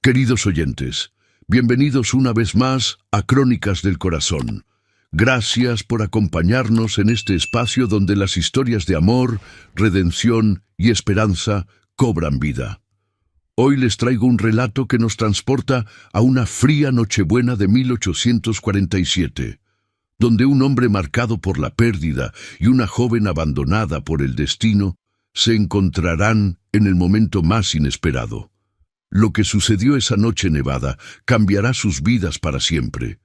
Queridos oyentes, bienvenidos una vez más a Crónicas del Corazón. Gracias por acompañarnos en este espacio donde las historias de amor, redención y esperanza cobran vida. Hoy les traigo un relato que nos transporta a una fría Nochebuena de 1847, donde un hombre marcado por la pérdida y una joven abandonada por el destino se encontrarán en el momento más inesperado. Lo que sucedió esa noche nevada cambiará sus vidas para siempre,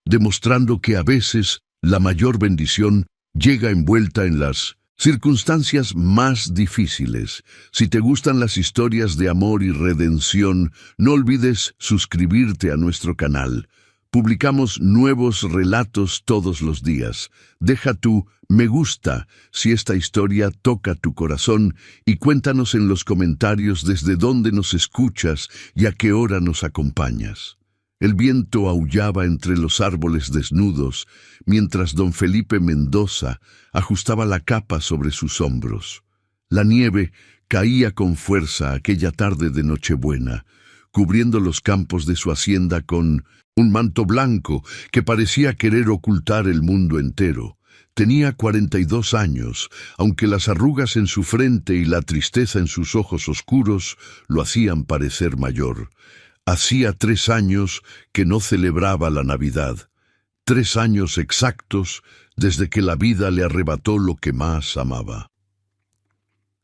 demostrando que a veces la mayor bendición llega envuelta en las circunstancias más difíciles. Si te gustan las historias de amor y redención, no olvides suscribirte a nuestro canal. Publicamos nuevos relatos todos los días. Deja tu me gusta si esta historia toca tu corazón y cuéntanos en los comentarios desde dónde nos escuchas y a qué hora nos acompañas. El viento aullaba entre los árboles desnudos, mientras don Felipe Mendoza ajustaba la capa sobre sus hombros. La nieve caía con fuerza aquella tarde de Nochebuena, cubriendo los campos de su hacienda con un manto blanco que parecía querer ocultar el mundo entero. Tenía 42 años, aunque las arrugas en su frente y la tristeza en sus ojos oscuros lo hacían parecer mayor. Hacía 3 años que no celebraba la Navidad. 3 años exactos desde que la vida le arrebató lo que más amaba.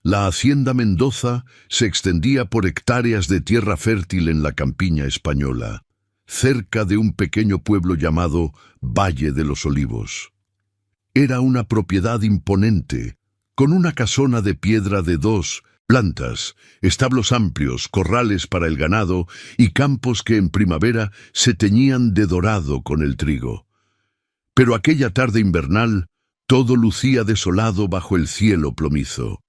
La hacienda Mendoza se extendía por hectáreas de tierra fértil en la campiña española, cerca de un pequeño pueblo llamado Valle de los Olivos. Era una propiedad imponente, con una casona de piedra de 2 plantas, establos amplios, corrales para el ganado y campos que en primavera se teñían de dorado con el trigo. Pero aquella tarde invernal, todo lucía desolado bajo el cielo plomizo.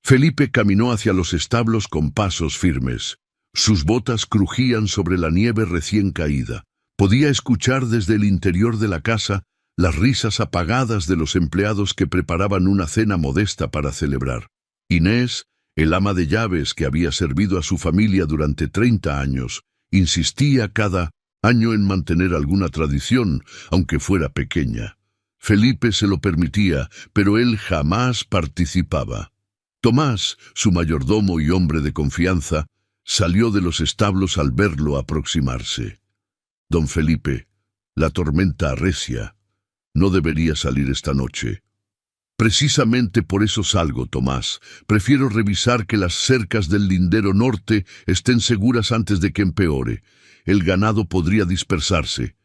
Felipe caminó hacia los establos con pasos firmes. Sus botas crujían sobre la nieve recién caída. Podía escuchar desde el interior de la casa las risas apagadas de los empleados que preparaban una cena modesta para celebrar. Inés, el ama de llaves que había servido a su familia durante 30 años, insistía cada año en mantener alguna tradición, aunque fuera pequeña. Felipe se lo permitía, pero él jamás participaba. Tomás, su mayordomo y hombre de confianza, salió de los establos al verlo aproximarse. Don Felipe, la tormenta arrecia. No debería salir esta noche. Precisamente por eso salgo, Tomás. Prefiero revisar que las cercas del lindero norte estén seguras antes de que empeore. El ganado podría dispersarse.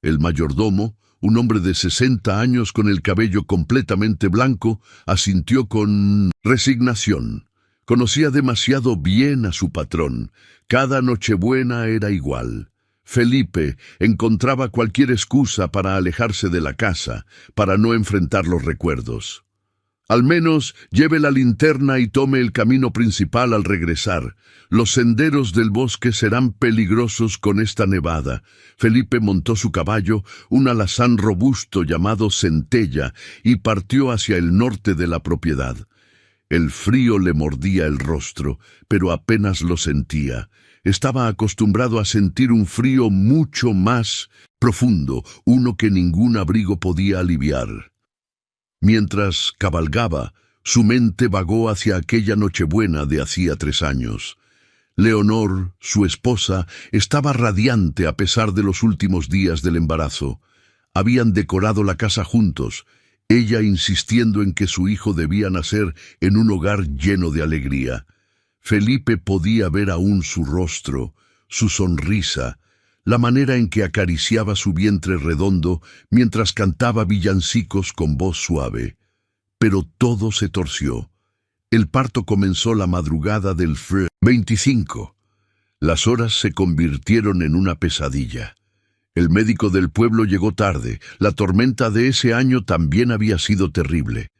El mayordomo, un hombre de 60 años con el cabello completamente blanco, asintió con resignación. Conocía demasiado bien a su patrón. Cada Nochebuena era igual. Felipe encontraba cualquier excusa para alejarse de la casa, para no enfrentar los recuerdos. Al menos lleve la linterna y tome el camino principal al regresar. Los senderos del bosque serán peligrosos con esta nevada. Felipe montó su caballo, un alazán robusto llamado Centella, y partió hacia el norte de la propiedad. El frío le mordía el rostro, pero apenas lo sentía. Estaba acostumbrado a sentir un frío mucho más profundo, uno que ningún abrigo podía aliviar. Mientras cabalgaba, su mente vagó hacia aquella Nochebuena de hacía 3 años. Leonor, su esposa, estaba radiante a pesar de los últimos días del embarazo. Habían decorado la casa juntos, ella insistiendo en que su hijo debía nacer en un hogar lleno de alegría. Felipe podía ver aún su rostro, su sonrisa, la manera en que acariciaba su vientre redondo mientras cantaba villancicos con voz suave. Pero todo se torció. El parto comenzó la madrugada del 25. Las horas se convirtieron en una pesadilla. El médico del pueblo llegó tarde. La tormenta de ese año también había sido terrible.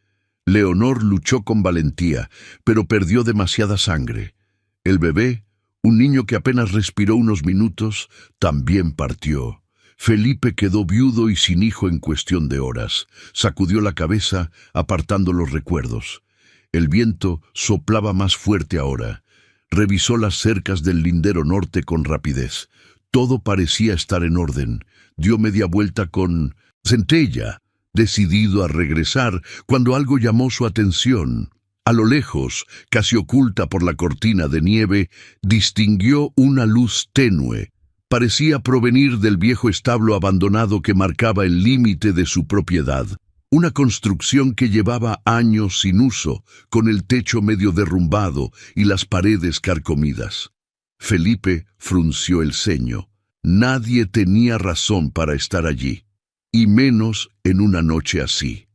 Leonor luchó con valentía, pero perdió demasiada sangre. El bebé, un niño que apenas respiró unos minutos, también partió. Felipe quedó viudo y sin hijo en cuestión de horas. Sacudió la cabeza, apartando los recuerdos. El viento soplaba más fuerte ahora. Revisó las cercas del lindero norte con rapidez. Todo parecía estar en orden. Dio media vuelta con Centella, decidido a regresar, cuando algo llamó su atención. A lo lejos, casi oculta por la cortina de nieve, distinguió una luz tenue. Parecía provenir del viejo establo abandonado que marcaba el límite de su propiedad. Una construcción que llevaba años sin uso, con el techo medio derrumbado y las paredes carcomidas. Felipe frunció el ceño. Nadie tenía razón para estar allí, y menos en una noche así.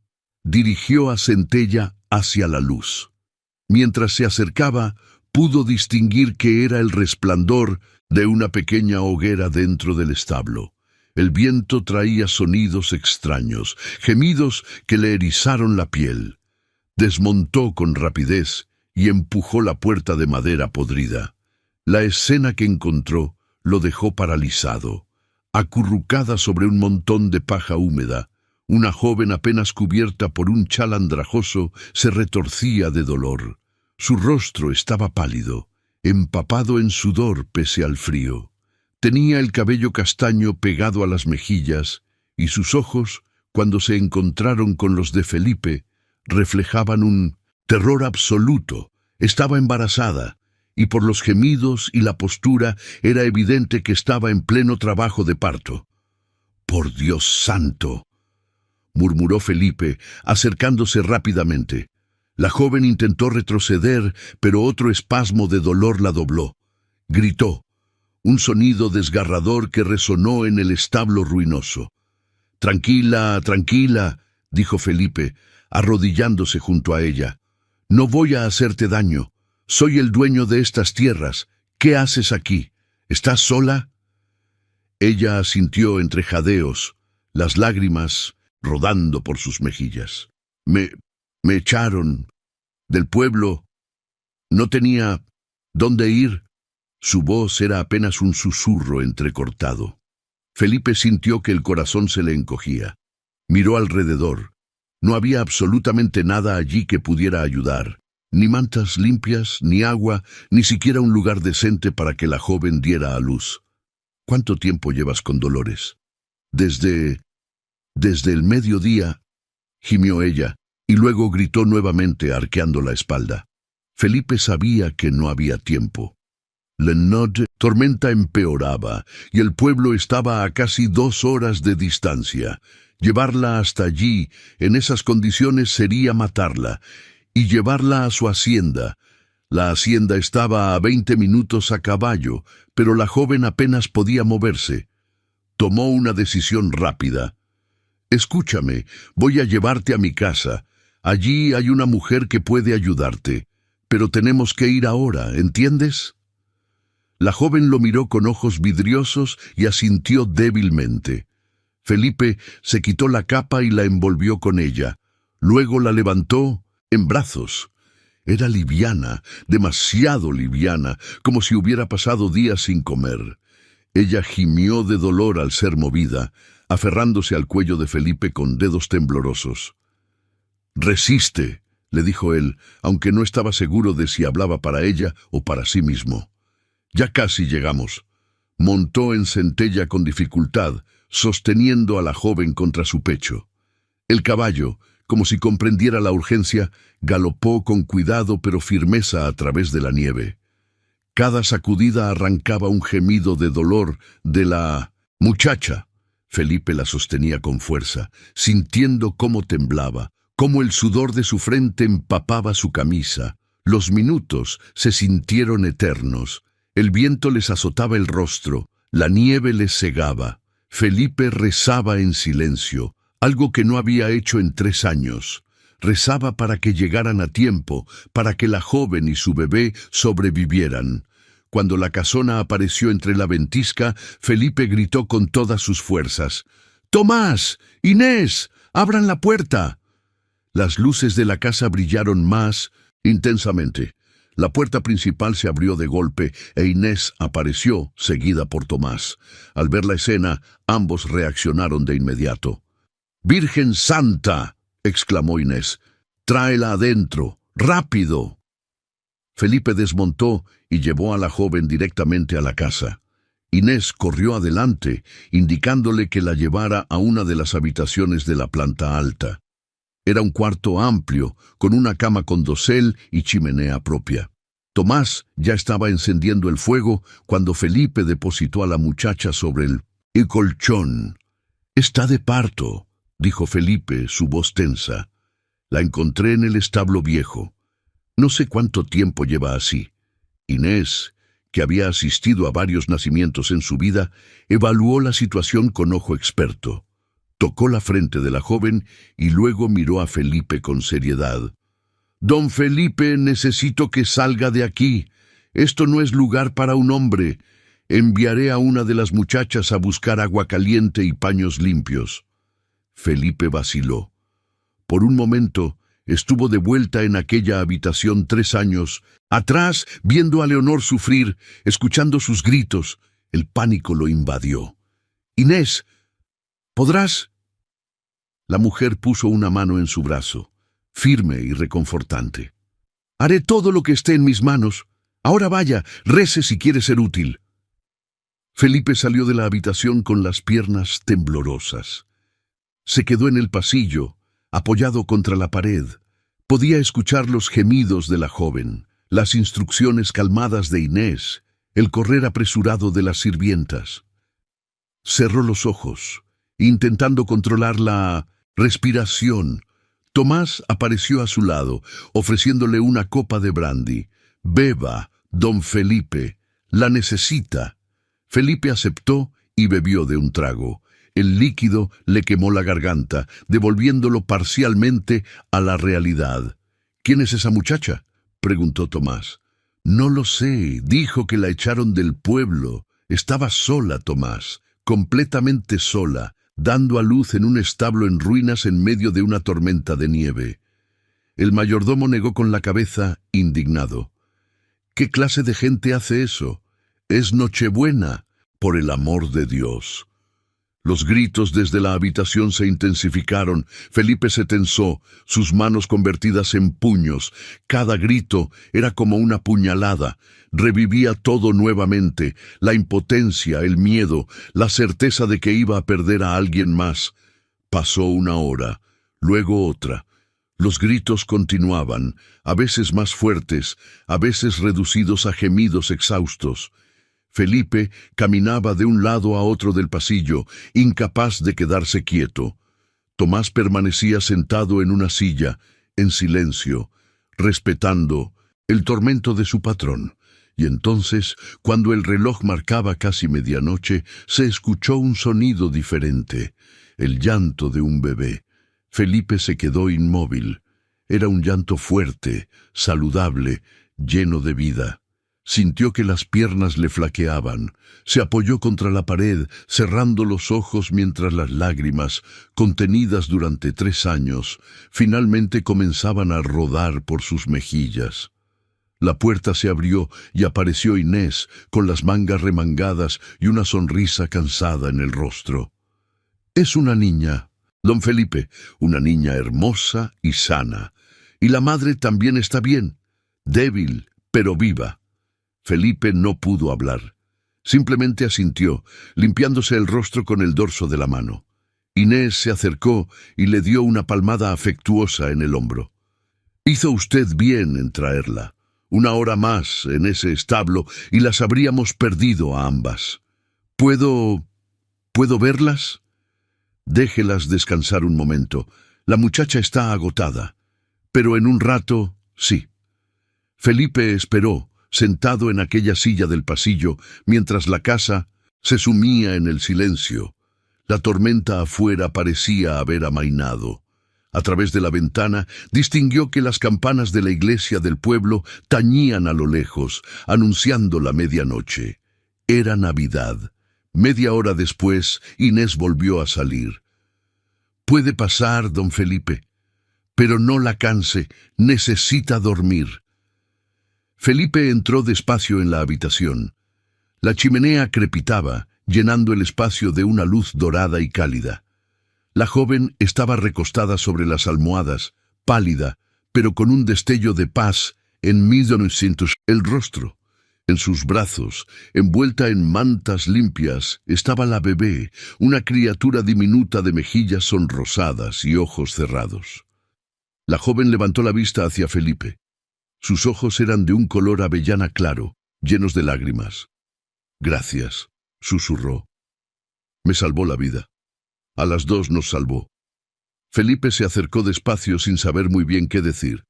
Dirigió a Centella hacia la luz. Mientras se acercaba, pudo distinguir que era el resplandor de una pequeña hoguera dentro del establo. El viento traía sonidos extraños, gemidos que le erizaron la piel. Desmontó con rapidez y empujó la puerta de madera podrida. La escena que encontró lo dejó paralizado. Acurrucada sobre un montón de paja húmeda, una joven apenas cubierta por un chal andrajoso se retorcía de dolor. Su rostro estaba pálido, empapado en sudor pese al frío. Tenía el cabello castaño pegado a las mejillas, y sus ojos, cuando se encontraron con los de Felipe, reflejaban un terror absoluto. Estaba embarazada, y por los gemidos y la postura era evidente que estaba en pleno trabajo de parto. «¡Por Dios santo!», murmuró Felipe, acercándose rápidamente. La joven intentó retroceder, pero otro espasmo de dolor la dobló. Gritó. Un sonido desgarrador que resonó en el establo ruinoso. «Tranquila, tranquila», dijo Felipe, arrodillándose junto a ella. «No voy a hacerte daño. Soy el dueño de estas tierras. ¿Qué haces aquí? ¿Estás sola?» Ella asintió entre jadeos, las lágrimas rodando por sus mejillas. Me echaron del pueblo. No tenía dónde ir». Su voz era apenas un susurro entrecortado. Felipe sintió que el corazón se le encogía. Miró alrededor. No había absolutamente nada allí que pudiera ayudar. Ni mantas limpias, ni agua, ni siquiera un lugar decente para que la joven diera a luz. «¿Cuánto tiempo llevas con dolores?» Desde el mediodía», gimió ella, y luego gritó nuevamente arqueando la espalda. Felipe sabía que no había tiempo. La tormenta empeoraba, y el pueblo estaba a casi 2 horas de distancia. Llevarla hasta allí, en esas condiciones, sería matarla, y llevarla a su hacienda. La hacienda estaba a 20 minutos a caballo, pero la joven apenas podía moverse. Tomó una decisión rápida. «Escúchame, voy a llevarte a mi casa. Allí hay una mujer que puede ayudarte. Pero tenemos que ir ahora, ¿entiendes?» La joven lo miró con ojos vidriosos y asintió débilmente. Felipe se quitó la capa y la envolvió con ella. Luego la levantó en brazos. Era liviana, demasiado liviana, como si hubiera pasado días sin comer. Ella gimió de dolor al ser movida, aferrándose al cuello de Felipe con dedos temblorosos. «Resiste», le dijo él, aunque no estaba seguro de si hablaba para ella o para sí mismo. «Ya casi llegamos». Montó en Centella con dificultad, sosteniendo a la joven contra su pecho. El caballo, como si comprendiera la urgencia, galopó con cuidado pero firmeza a través de la nieve. Cada sacudida arrancaba un gemido de dolor de la muchacha. Felipe la sostenía con fuerza, sintiendo cómo temblaba, cómo el sudor de su frente empapaba su camisa. Los minutos se sintieron eternos. El viento les azotaba el rostro, la nieve les cegaba. Felipe rezaba en silencio, algo que no había hecho en 3 años. Rezaba para que llegaran a tiempo, para que la joven y su bebé sobrevivieran. Cuando la casona apareció entre la ventisca, Felipe gritó con todas sus fuerzas. «¡Tomás! ¡Inés! ¡Abran la puerta!». Las luces de la casa brillaron más intensamente. La puerta principal se abrió de golpe e Inés apareció, seguida por Tomás. Al ver la escena, ambos reaccionaron de inmediato. «¡Virgen Santa!», exclamó Inés. «¡Tráela adentro! ¡Rápido!». Felipe desmontó y llevó a la joven directamente a la casa. Inés corrió adelante, indicándole que la llevara a una de las habitaciones de la planta alta. Era un cuarto amplio, con una cama con dosel y chimenea propia. Tomás ya estaba encendiendo el fuego cuando Felipe depositó a la muchacha sobre el colchón. «Está de parto», dijo Felipe, su voz tensa. «La encontré en el establo viejo. No sé cuánto tiempo lleva así». Inés, que había asistido a varios nacimientos en su vida, evaluó la situación con ojo experto. Tocó la frente de la joven y luego miró a Felipe con seriedad. «Don Felipe, necesito que salga de aquí. Esto no es lugar para un hombre. Enviaré a una de las muchachas a buscar agua caliente y paños limpios». Felipe vaciló. Por un momento, estuvo de vuelta en aquella habitación 3 años, atrás, viendo a Leonor sufrir, escuchando sus gritos. El pánico lo invadió. «Inés, ¿podrás?» La mujer puso una mano en su brazo, firme y reconfortante. «Haré todo lo que esté en mis manos. Ahora vaya, rece si quiere ser útil». Felipe salió de la habitación con las piernas temblorosas. Se quedó en el pasillo, apoyado contra la pared. Podía escuchar los gemidos de la joven, las instrucciones calmadas de Inés, el correr apresurado de las sirvientas. Cerró los ojos, intentando controlar la respiración. Tomás apareció a su lado, ofreciéndole una copa de brandy. «Beba, don Felipe, la necesita». Felipe aceptó y bebió de un trago. El líquido le quemó la garganta, devolviéndolo parcialmente a la realidad. «¿Quién es esa muchacha?», preguntó Tomás. «No lo sé, dijo que la echaron del pueblo. Estaba sola, Tomás, completamente sola, dando a luz en un establo en ruinas en medio de una tormenta de nieve». El mayordomo negó con la cabeza, indignado. «¿Qué clase de gente hace eso? Es Nochebuena, por el amor de Dios». Los gritos desde la habitación se intensificaron. Felipe se tensó, sus manos convertidas en puños. Cada grito era como una puñalada. Revivía todo nuevamente, la impotencia, el miedo, la certeza de que iba a perder a alguien más. Pasó una hora, luego otra. Los gritos continuaban, a veces más fuertes, a veces reducidos a gemidos exhaustos. Felipe caminaba de un lado a otro del pasillo, incapaz de quedarse quieto. Tomás permanecía sentado en una silla, en silencio, respetando el tormento de su patrón. Y entonces, cuando el reloj marcaba casi medianoche, se escuchó un sonido diferente, el llanto de un bebé. Felipe se quedó inmóvil. Era un llanto fuerte, saludable, lleno de vida. Sintió que las piernas le flaqueaban. Se apoyó contra la pared, cerrando los ojos mientras las lágrimas, contenidas durante 3 años, finalmente comenzaban a rodar por sus mejillas. La puerta se abrió y apareció Inés, con las mangas remangadas y una sonrisa cansada en el rostro. «Es una niña, don Felipe, una niña hermosa y sana. Y la madre también está bien, débil, pero viva». Felipe no pudo hablar. Simplemente asintió, limpiándose el rostro con el dorso de la mano. Inés se acercó y le dio una palmada afectuosa en el hombro. «Hizo usted bien en traerla. 1 hora más en ese establo y las habríamos perdido a ambas. ¿Puedo verlas?» «Déjelas descansar un momento. La muchacha está agotada. Pero en un rato, sí». Felipe esperó, sentado en aquella silla del pasillo, mientras la casa se sumía en el silencio. La tormenta afuera parecía haber amainado. A través de la ventana distinguió que las campanas de la iglesia del pueblo tañían a lo lejos, anunciando la medianoche. Era Navidad. Media hora después, Inés volvió a salir. «Puede pasar, don Felipe, pero no la canse, necesita dormir». Felipe entró despacio en la habitación. La chimenea crepitaba, llenando el espacio de una luz dorada y cálida. La joven estaba recostada sobre las almohadas, pálida, pero con un destello de paz en 1900. El rostro. En sus brazos, envuelta en mantas limpias, estaba la bebé, una criatura diminuta de mejillas sonrosadas y ojos cerrados. La joven levantó la vista hacia Felipe. Sus ojos eran de un color avellana claro, llenos de lágrimas. «Gracias», susurró. «Me salvó la vida. A las dos nos salvó». Felipe se acercó despacio sin saber muy bien qué decir.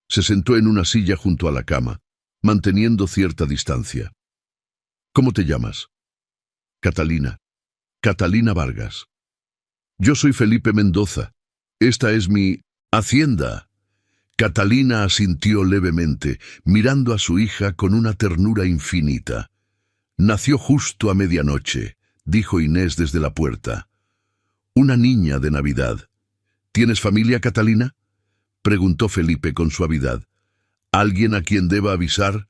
Se sentó en una silla junto a la cama, manteniendo cierta distancia. «¿Cómo te llamas?» «Catalina. Catalina Vargas». «Yo soy Felipe Mendoza. Esta es mi hacienda». Catalina asintió levemente, mirando a su hija con una ternura infinita. «Nació justo a medianoche», dijo Inés desde la puerta. «Una niña de Navidad». «¿Tienes familia, Catalina?», preguntó Felipe con suavidad. «¿Alguien a quien deba avisar?».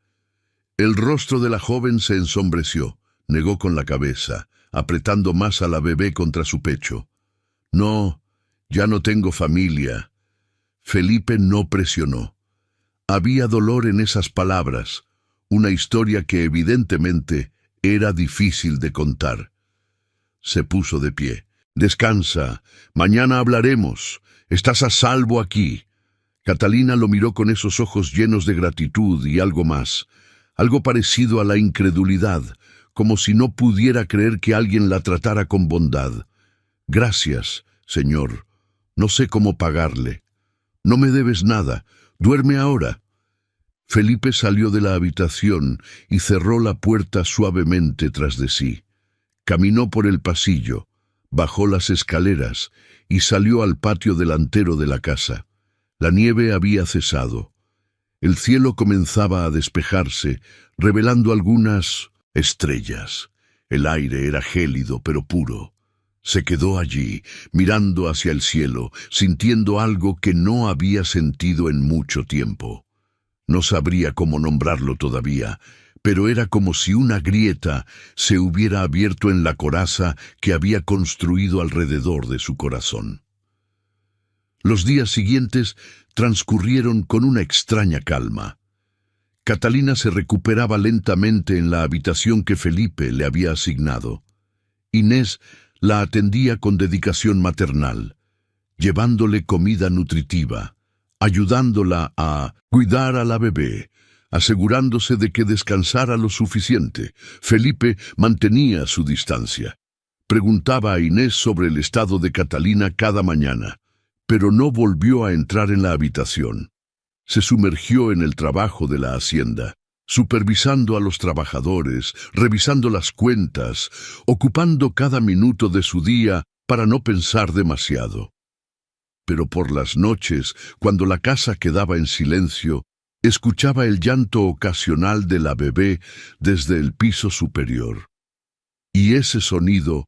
El rostro de la joven se ensombreció, negó con la cabeza, apretando más a la bebé contra su pecho. «No, ya no tengo familia». Felipe no presionó. Había dolor en esas palabras, una historia que evidentemente era difícil de contar. Se puso de pie. «Descansa, mañana hablaremos. Estás a salvo aquí». Catalina lo miró con esos ojos llenos de gratitud y algo más, algo parecido a la incredulidad, como si no pudiera creer que alguien la tratara con bondad. «Gracias, señor. No sé cómo pagarle». «No me debes nada. Duerme ahora». Felipe salió de la habitación y cerró la puerta suavemente tras de sí. Caminó por el pasillo, bajó las escaleras y salió al patio delantero de la casa. La nieve había cesado. El cielo comenzaba a despejarse, revelando algunas estrellas. El aire era gélido pero puro. Se quedó allí, mirando hacia el cielo, sintiendo algo que no había sentido en mucho tiempo. No sabría cómo nombrarlo todavía, pero era como si una grieta se hubiera abierto en la coraza que había construido alrededor de su corazón. Los días siguientes transcurrieron con una extraña calma. Catalina se recuperaba lentamente en la habitación que Felipe le había asignado. Inés la atendía con dedicación maternal, llevándole comida nutritiva, ayudándola a cuidar a la bebé, asegurándose de que descansara lo suficiente. Felipe mantenía su distancia. Preguntaba a Inés sobre el estado de Catalina cada mañana, pero no volvió a entrar en la habitación. Se sumergió en el trabajo de la hacienda, supervisando a los trabajadores, revisando las cuentas, ocupando cada minuto de su día para no pensar demasiado. Pero por las noches, cuando la casa quedaba en silencio, escuchaba el llanto ocasional de la bebé desde el piso superior. Y ese sonido,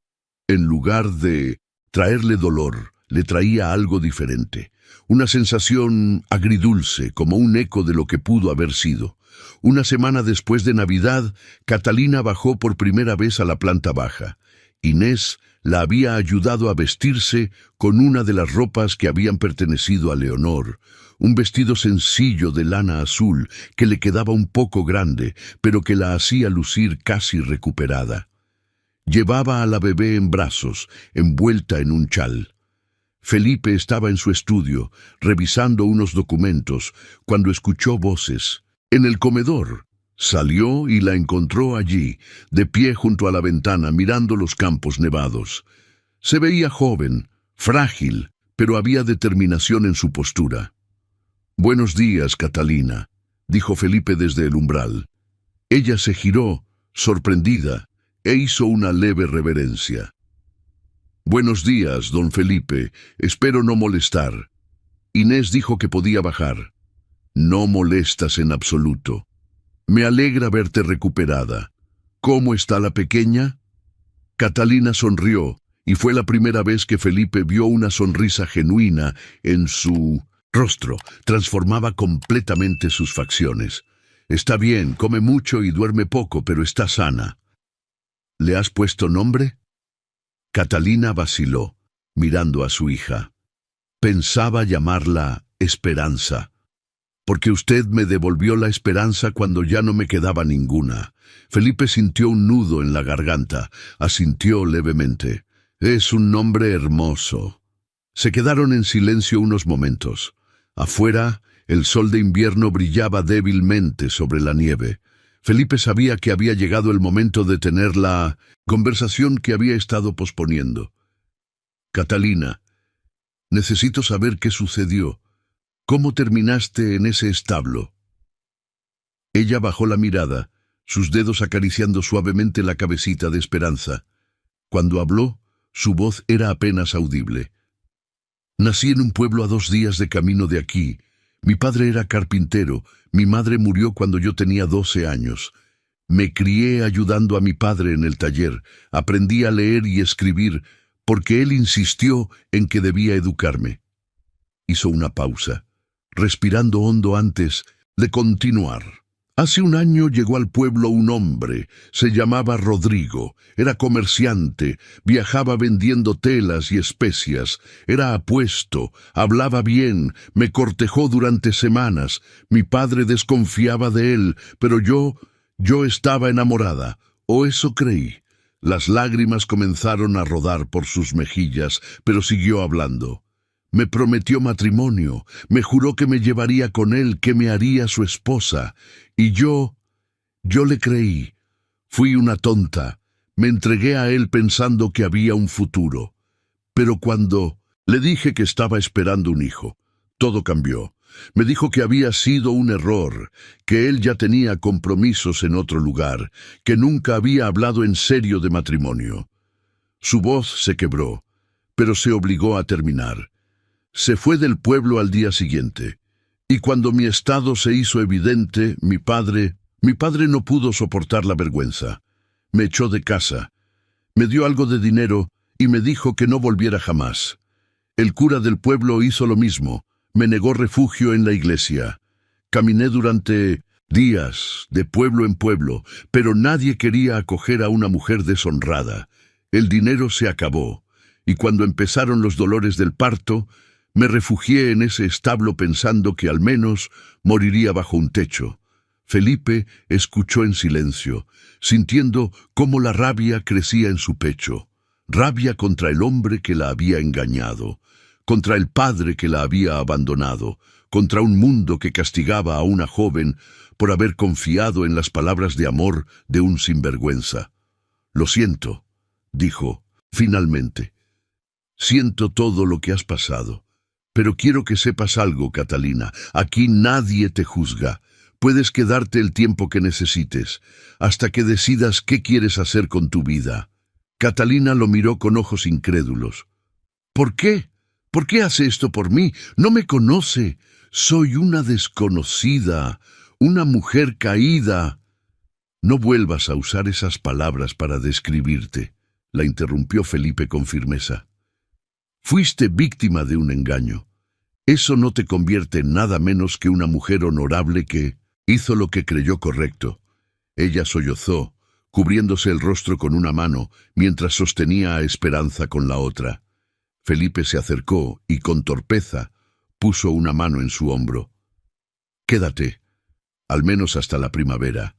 en lugar de traerle dolor, le traía algo diferente, una sensación agridulce, como un eco de lo que pudo haber sido. Una semana después de Navidad, Catalina bajó por primera vez a la planta baja. Inés la había ayudado a vestirse con una de las ropas que habían pertenecido a Leonor, un vestido sencillo de lana azul que le quedaba un poco grande, pero que la hacía lucir casi recuperada. Llevaba a la bebé en brazos, envuelta en un chal. Felipe estaba en su estudio, revisando unos documentos, cuando escuchó voces. En el comedor. Salió y la encontró allí, de pie junto a la ventana, mirando los campos nevados. Se veía joven, frágil, pero había determinación en su postura. «Buenos días, Catalina», dijo Felipe desde el umbral. Ella se giró, sorprendida, e hizo una leve reverencia. «Buenos días, don Felipe. Espero no molestar». Inés dijo que podía bajar. «No molestas en absoluto. Me alegra verte recuperada. ¿Cómo está la pequeña?». Catalina sonrió, y fue la primera vez que Felipe vio una sonrisa genuina en su rostro. Transformaba completamente sus facciones. «Está bien, come mucho y duerme poco, pero está sana». «¿Le has puesto nombre?». Catalina vaciló, mirando a su hija. Pensaba llamarla Esperanza. porque usted me devolvió la esperanza cuando ya no me quedaba ninguna. Felipe sintió un nudo en la garganta, asintió levemente. Es un nombre hermoso. Se quedaron en silencio unos momentos. Afuera, el sol de invierno brillaba débilmente sobre la nieve. Felipe sabía que había llegado el momento de tener la conversación que había estado posponiendo. Catalina, necesito saber qué sucedió. ¿Cómo terminaste en ese establo? Ella bajó la mirada, sus dedos acariciando suavemente la cabecita de Esperanza. Cuando habló, su voz era apenas audible. Nací en un pueblo a 2 días de camino de aquí. Mi padre era carpintero, mi madre murió cuando yo tenía 12 años. Me crié ayudando a mi padre en el taller, aprendí a leer y escribir, porque él insistió en que debía educarme. Hizo una pausa, respirando hondo antes de continuar. Hace 1 año llegó al pueblo un hombre, se llamaba Rodrigo, era comerciante, viajaba vendiendo telas y especias, era apuesto, hablaba bien, me cortejó durante semanas, mi padre desconfiaba de él, pero yo estaba enamorada, o eso creí. Las lágrimas comenzaron a rodar por sus mejillas, pero siguió hablando. Me prometió matrimonio, me juró que me llevaría con él, que me haría su esposa. Y yo le creí. Fui una tonta. Me entregué a él pensando que había un futuro. Pero cuando le dije que estaba esperando un hijo, todo cambió. Me dijo que había sido un error, que él ya tenía compromisos en otro lugar, que nunca había hablado en serio de matrimonio. Su voz se quebró, pero se obligó a terminar. Se fue del pueblo al día siguiente, y cuando mi estado se hizo evidente, mi padre no pudo soportar la vergüenza. Me echó de casa, me dio algo de dinero y me dijo que no volviera jamás. El cura del pueblo hizo lo mismo, me negó refugio en la iglesia. Caminé durante días de pueblo en pueblo, pero nadie quería acoger a una mujer deshonrada. El dinero se acabó, y cuando empezaron los dolores del parto, me refugié en ese establo pensando que al menos moriría bajo un techo. Felipe escuchó en silencio, sintiendo cómo la rabia crecía en su pecho. Rabia contra el hombre que la había engañado, contra el padre que la había abandonado, contra un mundo que castigaba a una joven por haber confiado en las palabras de amor de un sinvergüenza. Lo siento, dijo, finalmente. Siento todo lo que has pasado. Pero quiero que sepas algo, Catalina. Aquí nadie te juzga. Puedes quedarte el tiempo que necesites, hasta que decidas qué quieres hacer con tu vida. Catalina lo miró con ojos incrédulos. ¿Por qué? ¿Por qué hace esto por mí? No me conoce. Soy una desconocida, una mujer caída. No vuelvas a usar esas palabras para describirte, la interrumpió Felipe con firmeza. Fuiste víctima de un engaño. Eso no te convierte en nada menos que una mujer honorable que hizo lo que creyó correcto. Ella sollozó, cubriéndose el rostro con una mano, mientras sostenía a Esperanza con la otra. Felipe se acercó y, con torpeza, puso una mano en su hombro. Quédate, al menos hasta la primavera.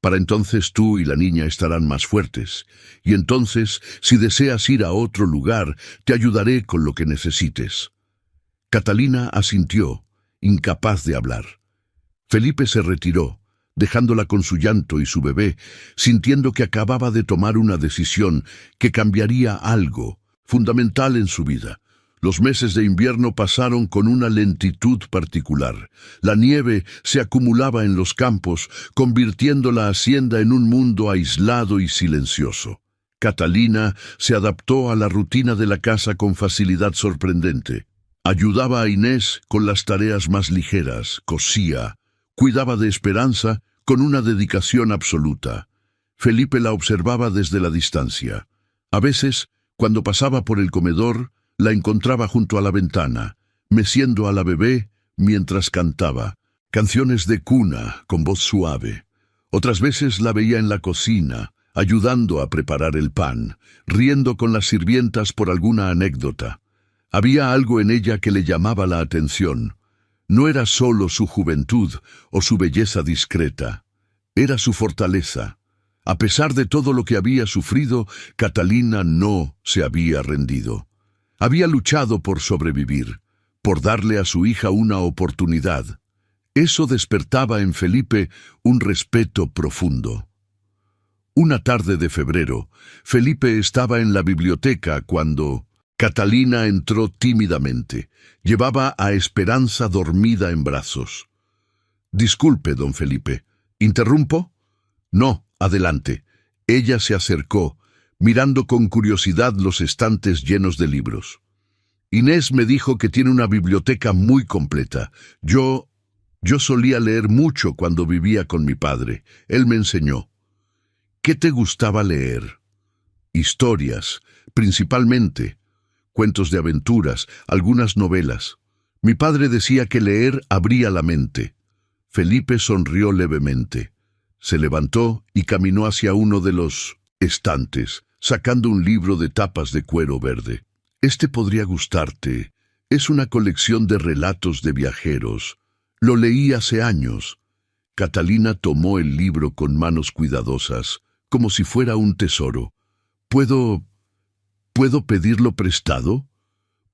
Para entonces tú y la niña estarán más fuertes, y entonces, si deseas ir a otro lugar, te ayudaré con lo que necesites. Catalina asintió, incapaz de hablar. Felipe se retiró, dejándola con su llanto y su bebé, sintiendo que acababa de tomar una decisión que cambiaría algo fundamental en su vida. Los meses de invierno pasaron con una lentitud particular. La nieve se acumulaba en los campos, convirtiendo la hacienda en un mundo aislado y silencioso. Catalina se adaptó a la rutina de la casa con facilidad sorprendente. Ayudaba a Inés con las tareas más ligeras, cosía, cuidaba de Esperanza con una dedicación absoluta. Felipe la observaba desde la distancia. A veces, cuando pasaba por el comedor, la encontraba junto a la ventana, meciendo a la bebé mientras cantaba, canciones de cuna con voz suave. Otras veces la veía en la cocina, ayudando a preparar el pan, riendo con las sirvientas por alguna anécdota. Había algo en ella que le llamaba la atención. No era solo su juventud o su belleza discreta, era su fortaleza. A pesar de todo lo que había sufrido, Catalina no se había rendido. Había luchado por sobrevivir, por darle a su hija una oportunidad. Eso despertaba en Felipe un respeto profundo. Una tarde de febrero, Felipe estaba en la biblioteca cuando Catalina entró tímidamente. Llevaba a Esperanza dormida en brazos. «Disculpe, don Felipe, ¿interrumpo?» «No, adelante». Ella se acercó, mirando con curiosidad los estantes llenos de libros. «Inés me dijo que tiene una biblioteca muy completa. Yo solía leer mucho cuando vivía con mi padre. Él me enseñó». «¿Qué te gustaba leer?» «Historias, principalmente. Cuentos de aventuras, algunas novelas. Mi padre decía que leer abría la mente». Felipe sonrió levemente. Se levantó y caminó hacia uno de los estantes, sacando un libro de tapas de cuero verde. «Este podría gustarte. Es una colección de relatos de viajeros. Lo leí hace años». Catalina tomó el libro con manos cuidadosas, como si fuera un tesoro. ¿Puedo pedirlo prestado?»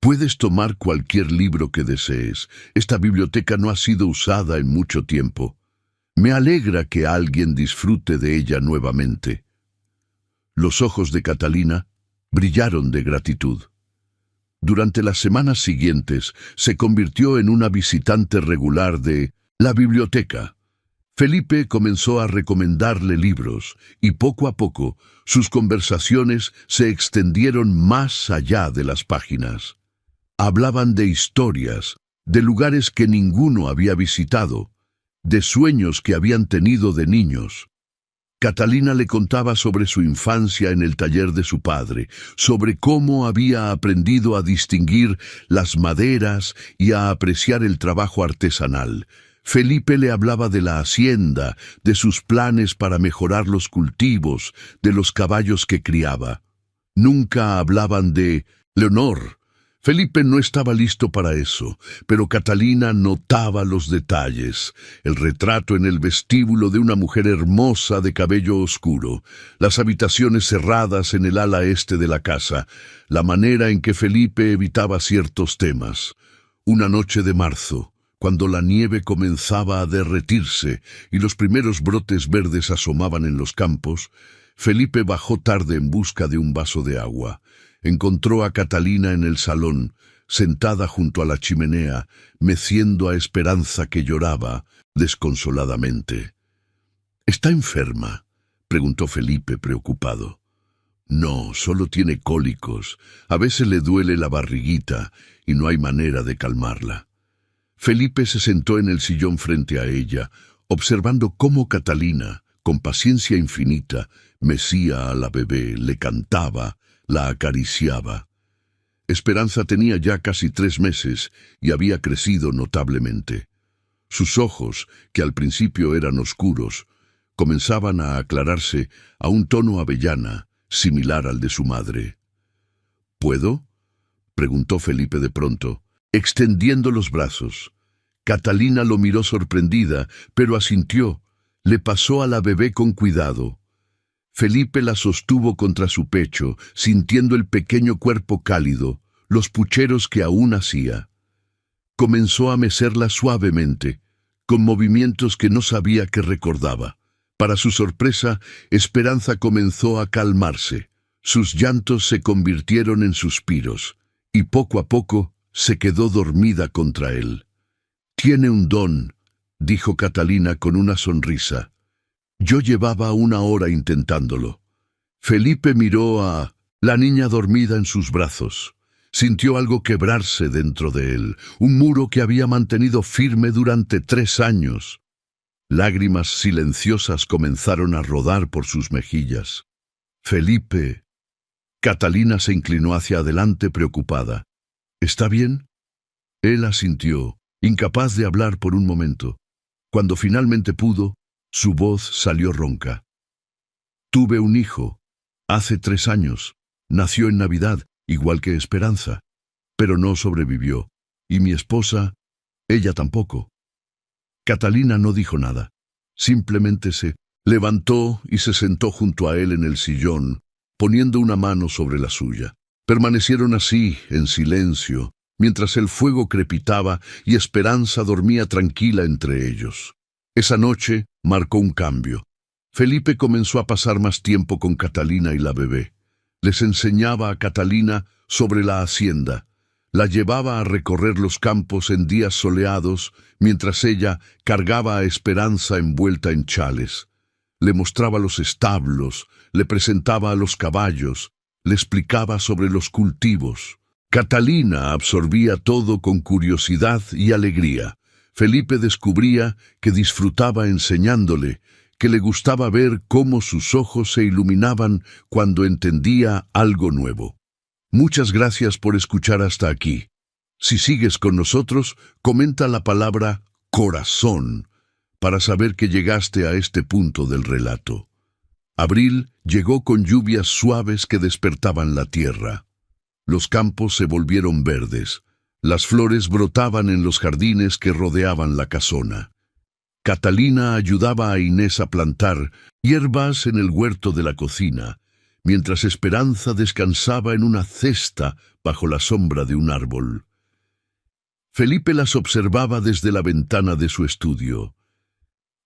«Puedes tomar cualquier libro que desees. Esta biblioteca no ha sido usada en mucho tiempo. Me alegra que alguien disfrute de ella nuevamente». Los ojos de Catalina brillaron de gratitud. Durante las semanas siguientes se convirtió en una visitante regular de la biblioteca. Felipe comenzó a recomendarle libros y poco a poco sus conversaciones se extendieron más allá de las páginas. Hablaban de historias, de lugares que ninguno había visitado, de sueños que habían tenido de niños. Catalina le contaba sobre su infancia en el taller de su padre, sobre cómo había aprendido a distinguir las maderas y a apreciar el trabajo artesanal. Felipe le hablaba de la hacienda, de sus planes para mejorar los cultivos, de los caballos que criaba. Nunca hablaban de Leonor. Felipe no estaba listo para eso, pero Catalina notaba los detalles. El retrato en el vestíbulo de una mujer hermosa de cabello oscuro, las habitaciones cerradas en el ala este de la casa, la manera en que Felipe evitaba ciertos temas. Una noche de marzo, cuando la nieve comenzaba a derretirse y los primeros brotes verdes asomaban en los campos, Felipe bajó tarde en busca de un vaso de agua. Encontró a Catalina en el salón, sentada junto a la chimenea, meciendo a Esperanza que lloraba desconsoladamente. «¿Está enferma?», preguntó Felipe preocupado. «No, solo tiene cólicos. A veces le duele la barriguita y no hay manera de calmarla». Felipe se sentó en el sillón frente a ella, observando cómo Catalina, con paciencia infinita, mecía a la bebé, le cantaba, la acariciaba. Esperanza tenía ya casi 3 meses y había crecido notablemente. Sus ojos, que al principio eran oscuros, comenzaban a aclararse a un tono avellana, similar al de su madre. «¿Puedo?», preguntó Felipe de pronto, extendiendo los brazos. Catalina lo miró sorprendida, pero asintió. Le pasó a la bebé con cuidado. Felipe la sostuvo contra su pecho, sintiendo el pequeño cuerpo cálido, los pucheros que aún hacía. Comenzó a mecerla suavemente, con movimientos que no sabía que recordaba. Para su sorpresa, Esperanza comenzó a calmarse. Sus llantos se convirtieron en suspiros, y poco a poco se quedó dormida contra él. «Tiene un don», dijo Catalina con una sonrisa. «Yo llevaba 1 hora intentándolo». Felipe miró a la niña dormida en sus brazos. Sintió algo quebrarse dentro de él, un muro que había mantenido firme durante 3 años. Lágrimas silenciosas comenzaron a rodar por sus mejillas. «Felipe». Catalina se inclinó hacia adelante preocupada. «¿Está bien?». Él asintió, incapaz de hablar por un momento. Cuando finalmente pudo, su voz salió ronca. «Tuve un hijo. Hace 3 años. Nació en Navidad, igual que Esperanza. Pero no sobrevivió. Y mi esposa Ella tampoco. Catalina no dijo nada. Simplemente se levantó y se sentó junto a él en el sillón, poniendo una mano sobre la suya. Permanecieron así, en silencio, mientras el fuego crepitaba y Esperanza dormía tranquila entre ellos. Esa noche marcó un cambio. Felipe comenzó a pasar más tiempo con Catalina y la bebé. Les enseñaba a Catalina sobre la hacienda. La llevaba a recorrer los campos en días soleados, mientras ella cargaba a Esperanza envuelta en chales. Le mostraba los establos, le presentaba a los caballos, le explicaba sobre los cultivos. Catalina absorbía todo con curiosidad y alegría. Felipe descubría que disfrutaba enseñándole, que le gustaba ver cómo sus ojos se iluminaban cuando entendía algo nuevo. Muchas gracias por escuchar hasta aquí. Si sigues con nosotros, comenta la palabra corazón para saber que llegaste a este punto del relato. Abril llegó con lluvias suaves que despertaban la tierra. Los campos se volvieron verdes. Las flores brotaban en los jardines que rodeaban la casona. Catalina ayudaba a Inés a plantar hierbas en el huerto de la cocina, mientras Esperanza descansaba en una cesta bajo la sombra de un árbol. Felipe las observaba desde la ventana de su estudio.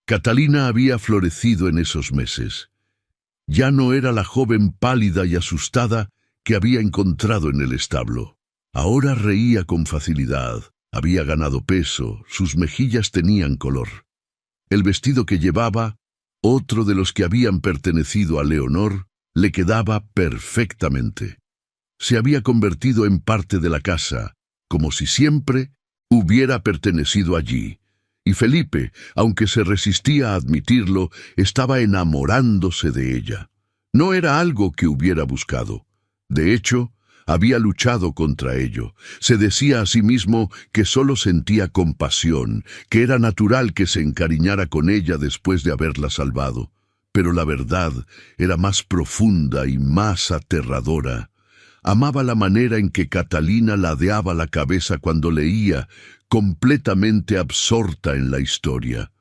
Catalina había florecido en esos meses. Ya no era la joven pálida y asustada que había encontrado en el establo. Ahora reía con facilidad, había ganado peso, sus mejillas tenían color. El vestido que llevaba, otro de los que habían pertenecido a Leonor, le quedaba perfectamente. Se había convertido en parte de la casa, como si siempre hubiera pertenecido allí. Y Felipe, aunque se resistía a admitirlo, estaba enamorándose de ella. No era algo que hubiera buscado. De hecho, había luchado contra ello. Se decía a sí mismo que solo sentía compasión, que era natural que se encariñara con ella después de haberla salvado. Pero la verdad era más profunda y más aterradora. Amaba la manera en que Catalina ladeaba la cabeza cuando leía, completamente absorta en la historia.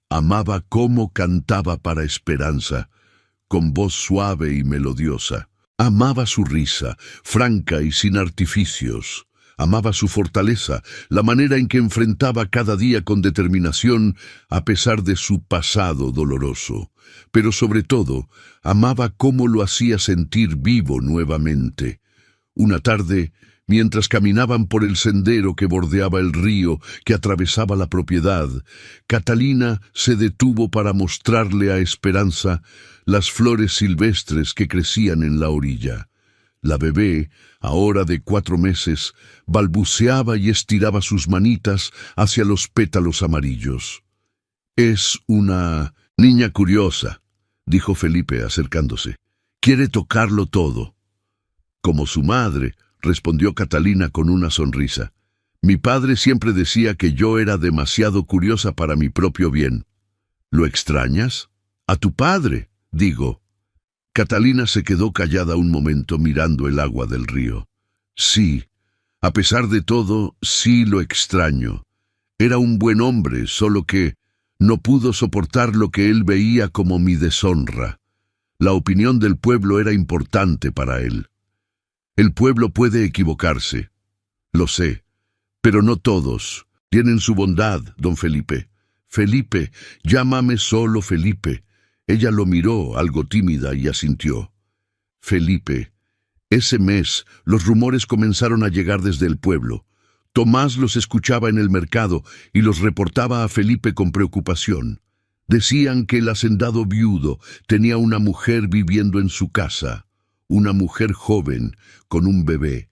Amaba cómo cantaba para Esperanza, con voz suave y melodiosa. Amaba su risa, franca y sin artificios. Amaba su fortaleza, la manera en que enfrentaba cada día con determinación a pesar de su pasado doloroso. Pero sobre todo, amaba cómo lo hacía sentir vivo nuevamente. Una tarde, mientras caminaban por el sendero que bordeaba el río que atravesaba la propiedad, Catalina se detuvo para mostrarle a Esperanza las flores silvestres que crecían en la orilla. La bebé, ahora de 4 meses, balbuceaba y estiraba sus manitas hacia los pétalos amarillos. «Es una niña curiosa», dijo Felipe acercándose. «Quiere tocarlo todo». «Como su madre», respondió Catalina con una sonrisa. «Mi padre siempre decía que yo era demasiado curiosa para mi propio bien». «¿Lo extrañas? A tu padre, digo». Catalina se quedó callada un momento mirando el agua del río. «Sí, a pesar de todo, sí lo extraño. Era un buen hombre, solo que no pudo soportar lo que él veía como mi deshonra. La opinión del pueblo era importante para él. El pueblo puede equivocarse, lo sé, pero no todos. Tienen su bondad, don Felipe. Felipe, llámame solo Felipe». Ella lo miró, algo tímida, y asintió. «Felipe». Ese mes, los rumores comenzaron a llegar desde el pueblo. Tomás los escuchaba en el mercado y los reportaba a Felipe con preocupación. Decían que el hacendado viudo tenía una mujer viviendo en su casa, una mujer joven, con un bebé.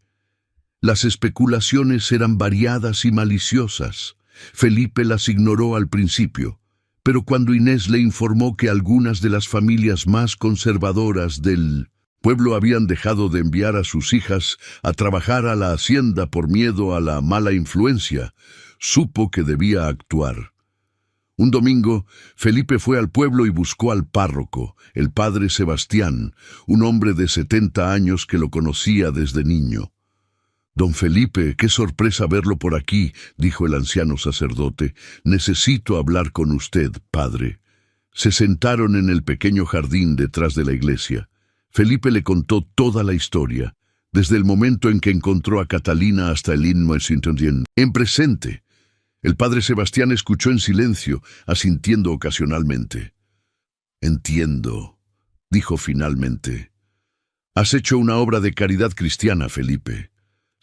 Las especulaciones eran variadas y maliciosas. Felipe las ignoró al principio. Pero cuando Inés le informó que algunas de las familias más conservadoras del pueblo habían dejado de enviar a sus hijas a trabajar a la hacienda por miedo a la mala influencia, supo que debía actuar. Un domingo, Felipe fue al pueblo y buscó al párroco, el padre Sebastián, un hombre de 70 años que lo conocía desde niño. Don Felipe, qué sorpresa verlo por aquí, dijo el anciano sacerdote. Necesito hablar con usted, padre. Se sentaron en el pequeño jardín detrás de la iglesia. Felipe le contó toda la historia, desde el momento en que encontró a Catalina hasta el himno en presente. El padre Sebastián escuchó en silencio, asintiendo ocasionalmente. Entiendo, dijo finalmente. Has hecho una obra de caridad cristiana, Felipe.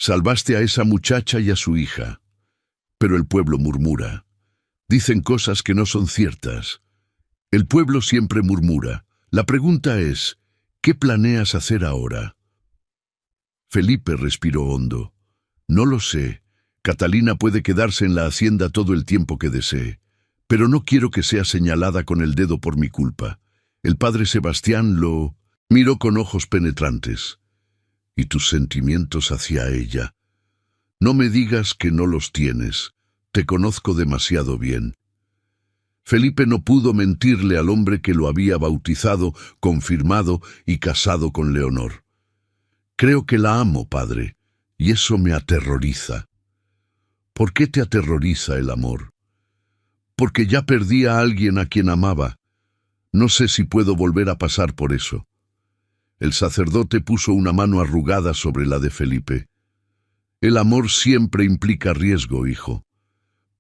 Salvaste a esa muchacha y a su hija. Pero el pueblo murmura. Dicen cosas que no son ciertas. El pueblo siempre murmura. La pregunta es, ¿qué planeas hacer ahora? Felipe respiró hondo. No lo sé. Catalina puede quedarse en la hacienda todo el tiempo que desee, pero no quiero que sea señalada con el dedo por mi culpa. El padre Sebastián lo miró con ojos penetrantes. ¿Y tus sentimientos hacia ella? No me digas que no los tienes. Te conozco demasiado bien. Felipe no pudo mentirle al hombre que lo había bautizado, confirmado y casado con Leonor. Creo que la amo, padre, y eso me aterroriza. ¿Por qué te aterroriza el amor? Porque ya perdí a alguien a quien amaba. No sé si puedo volver a pasar por eso. El sacerdote puso una mano arrugada sobre la de Felipe. El amor siempre implica riesgo, hijo.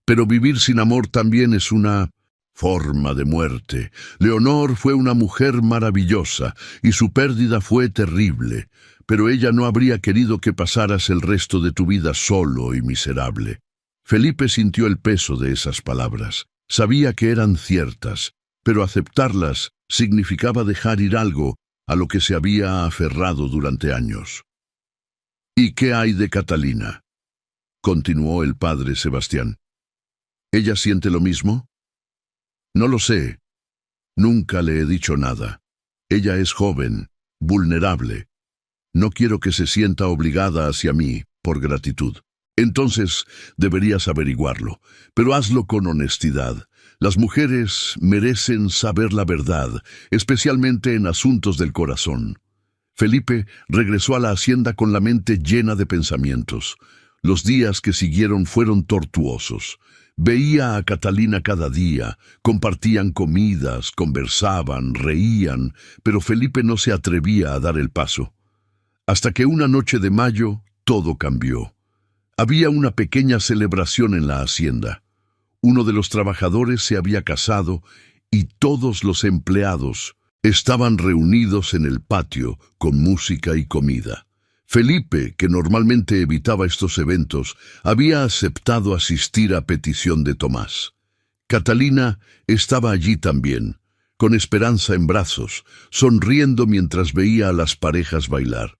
Pero vivir sin amor también es una forma de muerte. Leonor fue una mujer maravillosa y su pérdida fue terrible, pero ella no habría querido que pasaras el resto de tu vida solo y miserable. Felipe sintió el peso de esas palabras. Sabía que eran ciertas, pero aceptarlas significaba dejar ir algo a lo que se había aferrado durante años. ¿Y qué hay de Catalina?, continuó el padre Sebastián. ¿Ella siente lo mismo? No lo sé. Nunca le he dicho nada. Ella es joven, vulnerable. No quiero que se sienta obligada hacia mí por gratitud. Entonces deberías averiguarlo, pero hazlo con honestidad. Las mujeres merecen saber la verdad, especialmente en asuntos del corazón. Felipe regresó a la hacienda con la mente llena de pensamientos. Los días que siguieron fueron tortuosos. Veía a Catalina cada día, compartían comidas, conversaban, reían, pero Felipe no se atrevía a dar el paso. Hasta que una noche de mayo todo cambió. Había una pequeña celebración en la hacienda. Uno de los trabajadores se había casado y todos los empleados estaban reunidos en el patio con música y comida. Felipe, que normalmente evitaba estos eventos, había aceptado asistir a petición de Tomás. Catalina estaba allí también, con Esperanza en brazos, sonriendo mientras veía a las parejas bailar.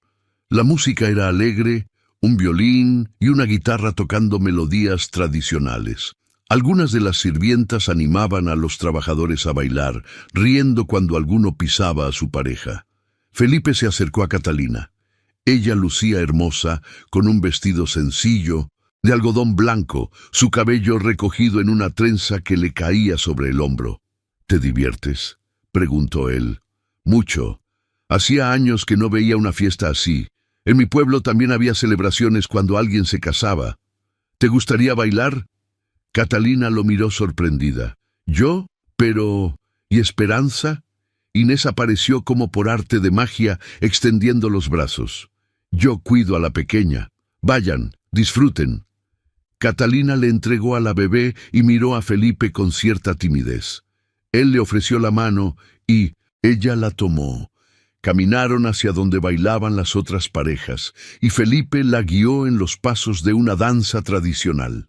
La música era alegre, un violín y una guitarra tocando melodías tradicionales. Algunas de las sirvientas animaban a los trabajadores a bailar, riendo cuando alguno pisaba a su pareja. Felipe se acercó a Catalina. Ella lucía hermosa, con un vestido sencillo, de algodón blanco, su cabello recogido en una trenza que le caía sobre el hombro. ¿Te diviertes?, preguntó él. Mucho. Hacía años que no veía una fiesta así. En mi pueblo también había celebraciones cuando alguien se casaba. ¿Te gustaría bailar? Catalina lo miró sorprendida. ¿Yo? Pero... ¿y Esperanza? Inés apareció como por arte de magia, extendiendo los brazos. Yo cuido a la pequeña. Vayan, disfruten. Catalina le entregó a la bebé y miró a Felipe con cierta timidez. Él le ofreció la mano y ella la tomó. Caminaron hacia donde bailaban las otras parejas, y Felipe la guió en los pasos de una danza tradicional.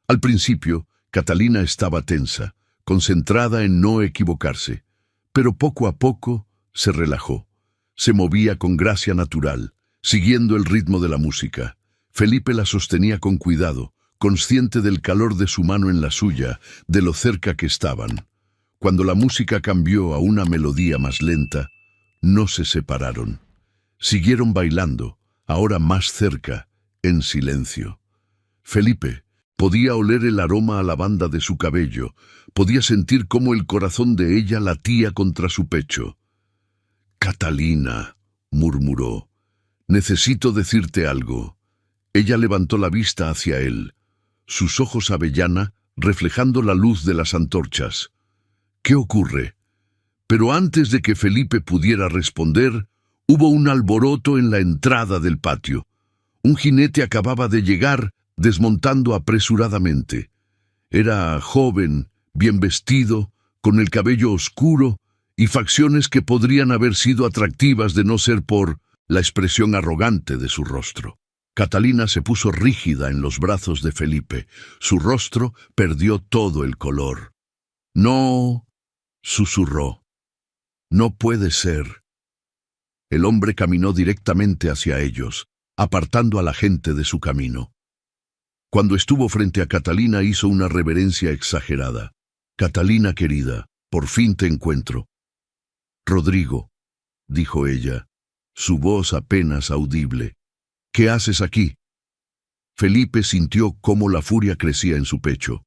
Al principio, Catalina estaba tensa, concentrada en no equivocarse, pero poco a poco se relajó. Se movía con gracia natural, siguiendo el ritmo de la música. Felipe la sostenía con cuidado, consciente del calor de su mano en la suya, de lo cerca que estaban. Cuando la música cambió a una melodía más lenta, no se separaron. Siguieron bailando, ahora más cerca, en silencio. Felipe podía oler el aroma a lavanda de su cabello, podía sentir cómo el corazón de ella latía contra su pecho. «Catalina», murmuró, «necesito decirte algo. Ella levantó la vista hacia él, sus ojos avellana reflejando la luz de las antorchas. ¿Qué ocurre? Pero antes de que Felipe pudiera responder, hubo un alboroto en la entrada del patio. Un jinete acababa de llegar, desmontando apresuradamente. Era joven, bien vestido, con el cabello oscuro y facciones que podrían haber sido atractivas de no ser por la expresión arrogante de su rostro. Catalina se puso rígida en los brazos de Felipe. Su rostro perdió todo el color. «No», susurró. «No puede ser». El hombre caminó directamente hacia ellos, apartando a la gente de su camino. Cuando estuvo frente a Catalina hizo una reverencia exagerada. «Catalina querida, por fin te encuentro». «Rodrigo», dijo ella, su voz apenas audible. «¿Qué haces aquí?» Felipe sintió cómo la furia crecía en su pecho.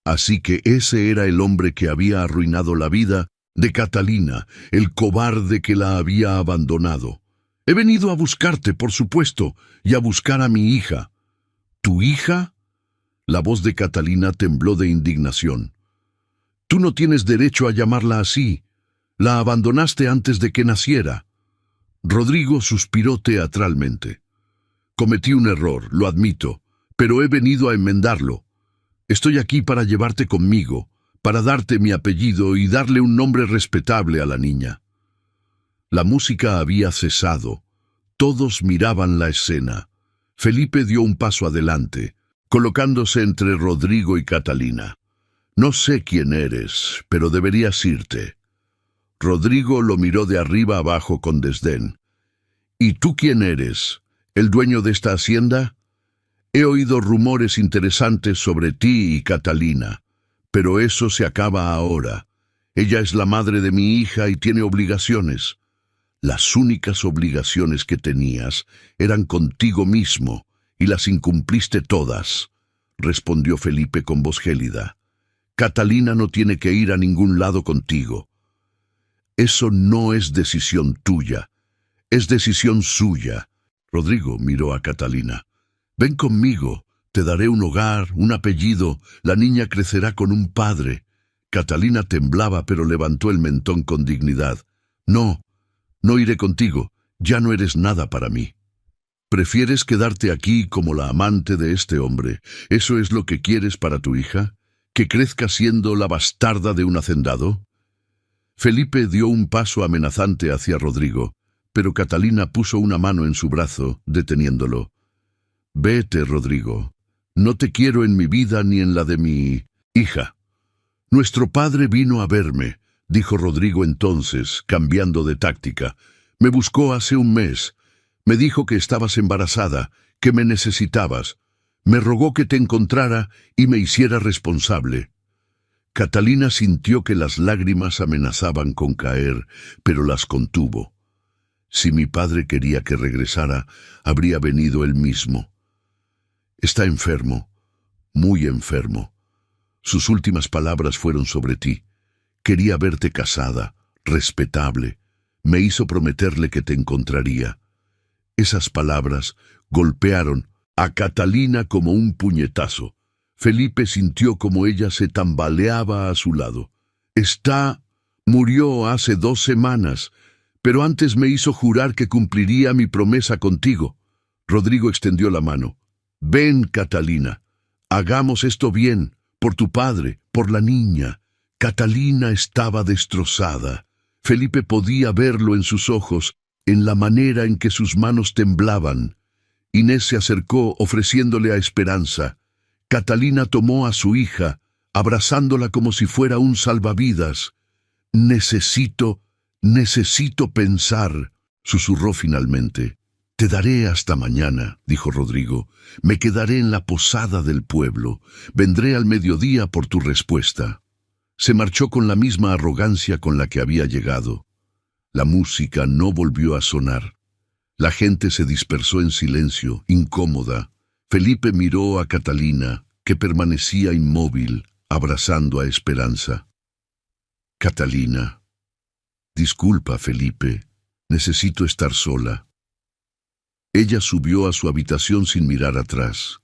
Así que ese era el hombre que había arruinado la vida de Catalina, el cobarde que la había abandonado. «He venido a buscarte, por supuesto, y a buscar a mi hija». «¿Tu hija?» La voz de Catalina tembló de indignación. «Tú no tienes derecho a llamarla así. La abandonaste antes de que naciera». Rodrigo suspiró teatralmente. «Cometí un error, lo admito, pero he venido a enmendarlo. Estoy aquí para llevarte conmigo, para darte mi apellido y darle un nombre respetable a la niña». La música había cesado. Todos miraban la escena. Felipe dio un paso adelante, colocándose entre Rodrigo y Catalina. «No sé quién eres, pero deberías irte». Rodrigo lo miró de arriba abajo con desdén. «¿Y tú quién eres? ¿El dueño de esta hacienda? He oído rumores interesantes sobre ti y Catalina, pero eso se acaba ahora. Ella es la madre de mi hija y tiene obligaciones». «Las únicas obligaciones que tenías eran contigo mismo, y las incumpliste todas», respondió Felipe con voz gélida. «Catalina no tiene que ir a ningún lado contigo. Eso no es decisión tuya, es decisión suya». Rodrigo miró a Catalina. «Ven conmigo, te daré un hogar, un apellido, la niña crecerá con un padre». Catalina temblaba, pero levantó el mentón con dignidad. «No, no iré contigo, ya no eres nada para mí. ¿Prefieres quedarte aquí como la amante de este hombre? ¿Eso es lo que quieres para tu hija? ¿Que crezca siendo la bastarda de un hacendado?» Felipe dio un paso amenazante hacia Rodrigo, pero Catalina puso una mano en su brazo, deteniéndolo. «Vete, Rodrigo. No te quiero en mi vida ni en la de mi hija». «Nuestro padre vino a verme», dijo Rodrigo entonces, cambiando de táctica. «Me buscó hace un mes. Me dijo que estabas embarazada, que me necesitabas. Me rogó que te encontrara y me hiciera responsable». Catalina sintió que las lágrimas amenazaban con caer, pero las contuvo. Si mi padre quería que regresara, habría venido él mismo. «Está enfermo, muy enfermo. Sus últimas palabras fueron sobre ti. Quería verte casada, respetable. Me hizo prometerle que te encontraría». Esas palabras golpearon a Catalina como un puñetazo. Felipe sintió como ella se tambaleaba a su lado. Murió hace 2 semanas, pero antes me hizo jurar que cumpliría mi promesa contigo». Rodrigo extendió la mano. «Ven, Catalina, hagamos esto bien, por tu padre, por la niña». Catalina estaba destrozada. Felipe podía verlo en sus ojos, en la manera en que sus manos temblaban. Inés se acercó ofreciéndole a Esperanza. Catalina tomó a su hija, abrazándola como si fuera un salvavidas. Necesito pensar», susurró finalmente. «Te daré hasta mañana», dijo Rodrigo. «Me quedaré en la posada del pueblo. Vendré al mediodía por tu respuesta». Se marchó con la misma arrogancia con la que había llegado. La música no volvió a sonar. La gente se dispersó en silencio, incómoda. Felipe miró a Catalina, que permanecía inmóvil, abrazando a Esperanza. «Catalina». «Disculpa, Felipe. Necesito estar sola». Ella subió a su habitación sin mirar atrás.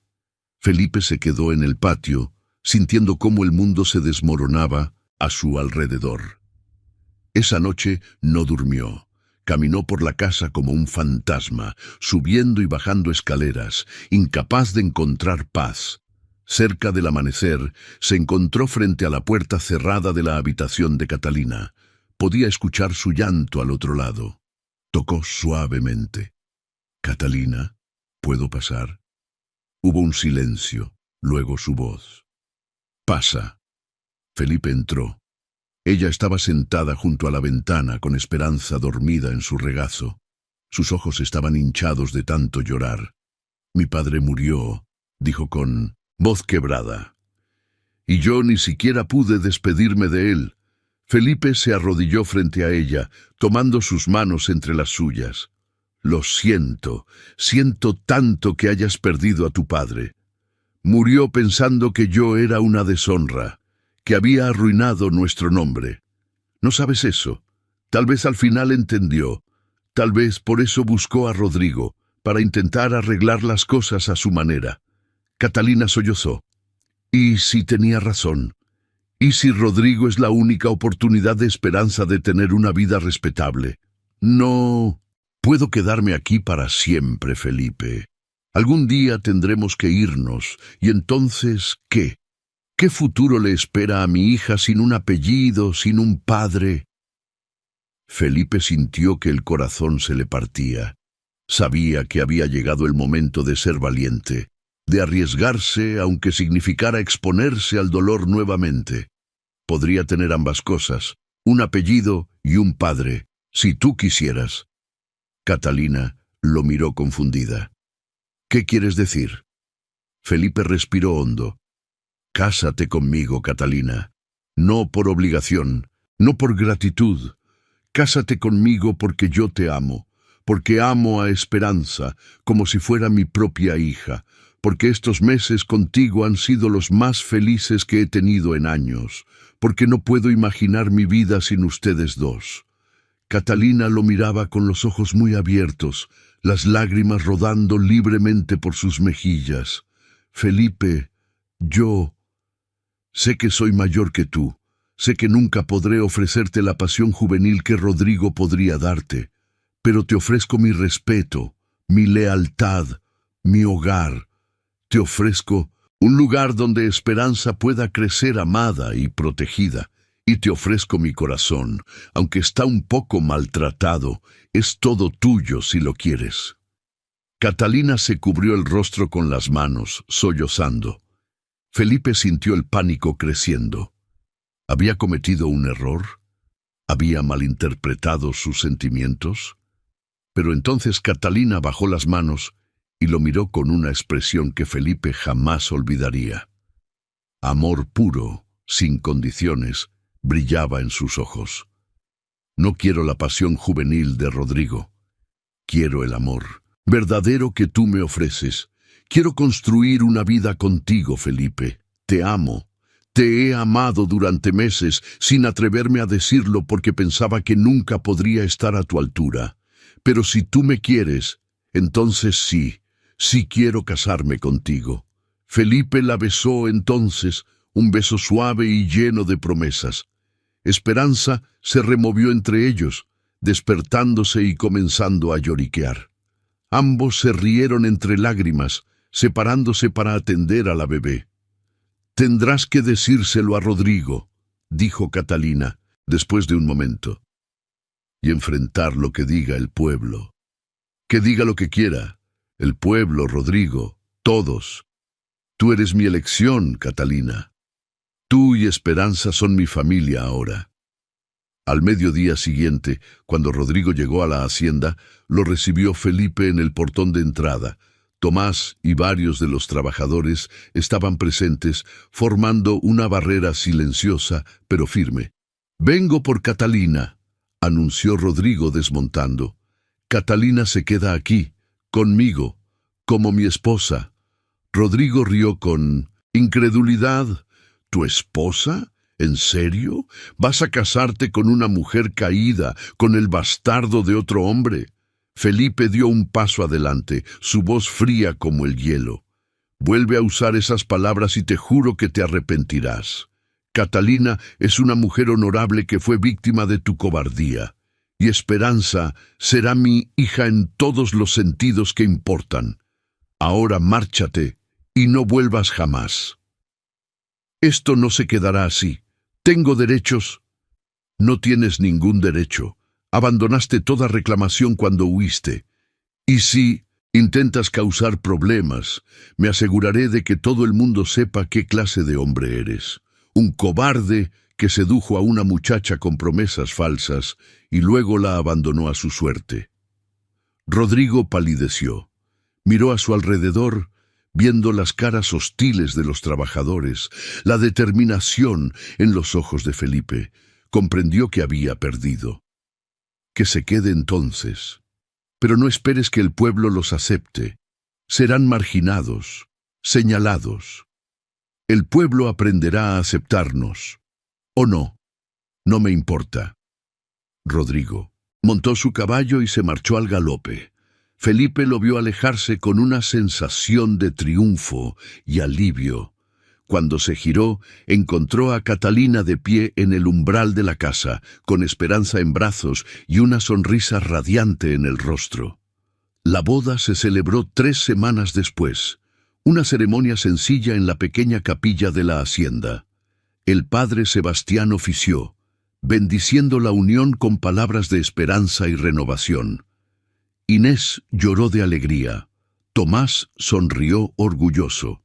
Felipe se quedó en el patio, sintiendo cómo el mundo se desmoronaba a su alrededor. Esa noche no durmió. Caminó por la casa como un fantasma, subiendo y bajando escaleras, incapaz de encontrar paz. Cerca del amanecer, se encontró frente a la puerta cerrada de la habitación de Catalina. Podía escuchar su llanto al otro lado. Tocó suavemente. «Catalina, ¿puedo pasar?» Hubo un silencio, luego su voz. «Pasa». Felipe entró. Ella estaba sentada junto a la ventana con Esperanza dormida en su regazo. Sus ojos estaban hinchados de tanto llorar. «Mi padre murió», dijo con voz quebrada. «Y yo ni siquiera pude despedirme de él». Felipe se arrodilló frente a ella, tomando sus manos entre las suyas. «Lo siento, siento tanto que hayas perdido a tu padre. Murió pensando que yo era una deshonra, que había arruinado nuestro nombre. ¿No sabes eso? Tal vez al final entendió. Tal vez por eso buscó a Rodrigo, para intentar arreglar las cosas a su manera». Catalina sollozó. «¿Y si tenía razón? ¿Y si Rodrigo es la única oportunidad de esperanza de tener una vida respetable? No puedo quedarme aquí para siempre, Felipe. Algún día tendremos que irnos, y entonces, ¿qué? ¿Qué futuro le espera a mi hija sin un apellido, sin un padre?» Felipe sintió que el corazón se le partía. Sabía que había llegado el momento de ser valiente, de arriesgarse aunque significara exponerse al dolor nuevamente. Podría tener ambas cosas, un apellido y un padre, si tú quisieras. Catalina lo miró confundida. «¿Qué quieres decir?» Felipe respiró hondo. «Cásate conmigo, Catalina. No por obligación, no por gratitud. Cásate conmigo porque yo te amo, porque amo a Esperanza como si fuera mi propia hija, porque estos meses contigo han sido los más felices que he tenido en años, porque no puedo imaginar mi vida sin ustedes dos». Catalina lo miraba con los ojos muy abiertos, las lágrimas rodando libremente por sus mejillas. «Felipe, yo sé que soy mayor que tú, sé que nunca podré ofrecerte la pasión juvenil que Rodrigo podría darte, pero te ofrezco mi respeto, mi lealtad, mi hogar. Te ofrezco un lugar donde Esperanza pueda crecer amada y protegida. Y te ofrezco mi corazón, aunque está un poco maltratado, es todo tuyo si lo quieres». Catalina se cubrió el rostro con las manos, sollozando. Felipe sintió el pánico creciendo. ¿Había cometido un error? ¿Había malinterpretado sus sentimientos? Pero entonces Catalina bajó las manos y lo miró con una expresión que Felipe jamás olvidaría. Amor puro, sin condiciones, brillaba en sus ojos. «Noquiero la pasión juvenil de Rodrigo. Quiero el amor verdadero que tú me ofreces. Quiero construir una vida contigo, Felipe. Te amo. Te he amado durante meses sin atreverme a decirlo porque pensaba que nunca podría estar a tu altura. Pero si tú me quieres, entonces sí quiero casarme contigo». Felipe la besó entonces, un beso suave y lleno de promesas. Esperanza se removió entre ellos, despertándose y comenzando a lloriquear. Ambos se rieron entre lágrimas, separándose para atender a la bebé. «Tendrás que decírselo a Rodrigo», dijo Catalina, después de un momento, «y enfrentar lo que diga el pueblo. Que diga lo que quiera, el pueblo, Rodrigo, todos. Tú eres mi elección, Catalina. Tú y Esperanza son mi familia ahora». Al mediodía siguiente, cuando Rodrigo llegó a la hacienda, lo recibió Felipe en el portón de entrada. Tomás y varios de los trabajadores estaban presentes, formando una barrera silenciosa pero firme. «Vengo por Catalina», anunció Rodrigo desmontando. «Catalina se queda aquí, conmigo, como mi esposa». Rodrigo rió con incredulidad. «¿Tu esposa? ¿En serio? ¿Vas a casarte con una mujer caída, con el bastardo de otro hombre? Felipe dio un paso adelante, su voz fría como el hielo. Vuelve a usar esas palabras y te juro que te arrepentirás. Catalina es una mujer honorable que fue víctima de tu cobardía. Y Esperanza será mi hija en todos los sentidos que importan. Ahora márchate y no vuelvas jamás. Esto no se quedará así. ¿Tengo derechos? No tienes ningún derecho. Abandonaste toda reclamación cuando huiste. Y si intentas causar problemas, me aseguraré de que todo el mundo sepa qué clase de hombre eres. Un cobarde que sedujo a una muchacha con promesas falsas y luego la abandonó a su suerte. Rodrigo palideció. Miró a su alrededor, viendo las caras hostiles de los trabajadores, la determinación en los ojos de Felipe. Comprendió que había perdido. Que se quede entonces. Pero no esperes que el pueblo los acepte. Serán marginados, señalados. El pueblo aprenderá a aceptarnos. ¿O no? No me importa. Rodrigo montó su caballo y se marchó al galope. Felipe lo vio alejarse con una sensación de triunfo y alivio. Cuando se giró, encontró a Catalina de pie en el umbral de la casa, con Esperanza en brazos y una sonrisa radiante en el rostro. La boda se celebró 3 semanas después, una ceremonia sencilla en la pequeña capilla de la hacienda. El padre Sebastián ofició, bendiciendo la unión con palabras de esperanza y renovación. Inés lloró de alegría. Tomás sonrió orgulloso.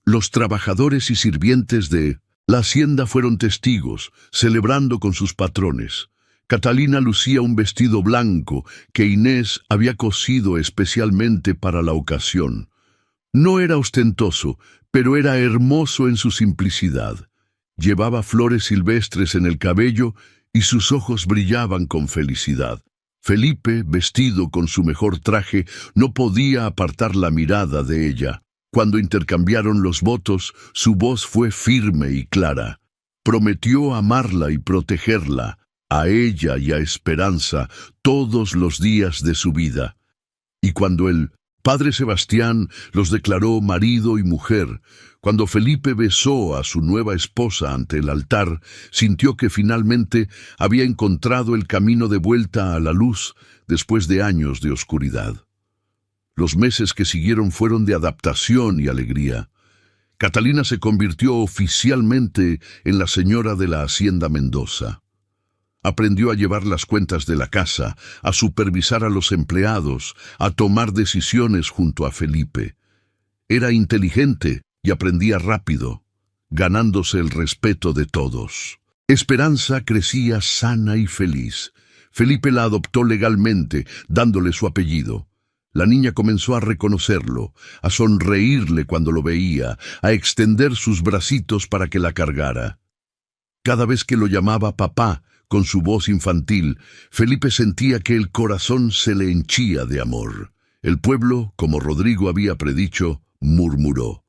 Los trabajadores y sirvientes de la hacienda fueron testigos, celebrando con sus patrones. Catalina lucía un vestido blanco que Inés había cosido especialmente para la ocasión. No era ostentoso, pero era hermoso en su simplicidad. Llevaba flores silvestres en el cabello y sus ojos brillaban con felicidad. Felipe, vestido con su mejor traje, no podía apartar la mirada de ella. Cuando intercambiaron los votos, su voz fue firme y clara. Prometió amarla y protegerla, a ella y a Esperanza, todos los días de su vida. Y cuando el padre Sebastián los declaró marido y mujer, cuando Felipe besó a su nueva esposa ante el altar, sintió que finalmente había encontrado el camino de vuelta a la luz después de años de oscuridad. Los meses que siguieron fueron de adaptación y alegría. Catalina se convirtió oficialmente en la señora de la Hacienda Mendoza. Aprendió a llevar las cuentas de la casa, a supervisar a los empleados, a tomar decisiones junto a Felipe. Era inteligente y aprendía rápido, ganándose el respeto de todos. Esperanza crecía sana y feliz. Felipe la adoptó legalmente, dándole su apellido. La niña comenzó a reconocerlo, a sonreírle cuando lo veía, a extender sus bracitos para que la cargara. Cada vez que lo llamaba papá, con su voz infantil, Felipe sentía que el corazón se le henchía de amor. El pueblo, como Rodrigo había predicho, murmuró.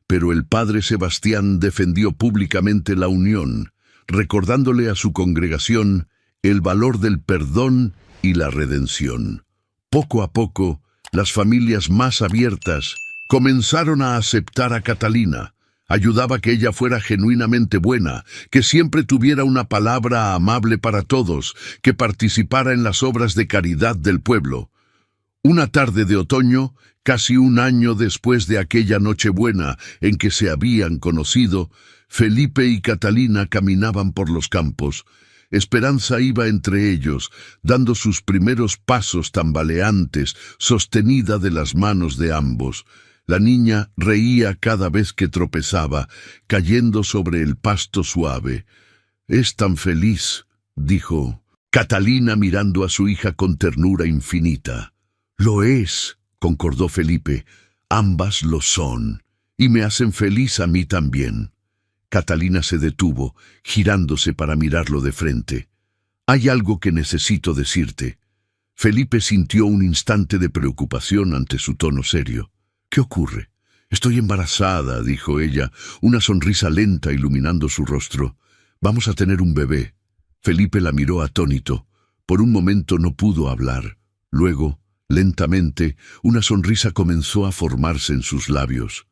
Pero el padre Sebastián defendió públicamente la unión, recordándole a su congregación el valor del perdón y la redención. Poco a poco, las familias más abiertas comenzaron a aceptar a Catalina. Ayudaba a que ella fuera genuinamente buena, que siempre tuviera una palabra amable para todos, que participara en las obras de caridad del pueblo. Una tarde de otoño, casi un año después de aquella Nochebuena en que se habían conocido, Felipe y Catalina caminaban por los campos. Esperanza iba entre ellos, dando sus primeros pasos tambaleantes, sostenida de las manos de ambos. La niña reía cada vez que tropezaba, cayendo sobre el pasto suave. «Es tan feliz», dijo Catalina mirando a su hija con ternura infinita. «Lo es», concordó Felipe. «Ambas lo son, y me hacen feliz a mí también». Catalina se detuvo, girándose para mirarlo de frente. «Hay algo que necesito decirte». Felipe sintió un instante de preocupación ante su tono serio. «¿Qué ocurre?» «Estoy embarazada», dijo ella, una sonrisa lenta iluminando su rostro. «Vamos a tener un bebé». Felipe la miró atónito. Por un momento no pudo hablar. Luego Lentamente, una sonrisa comenzó a formarse en sus labios.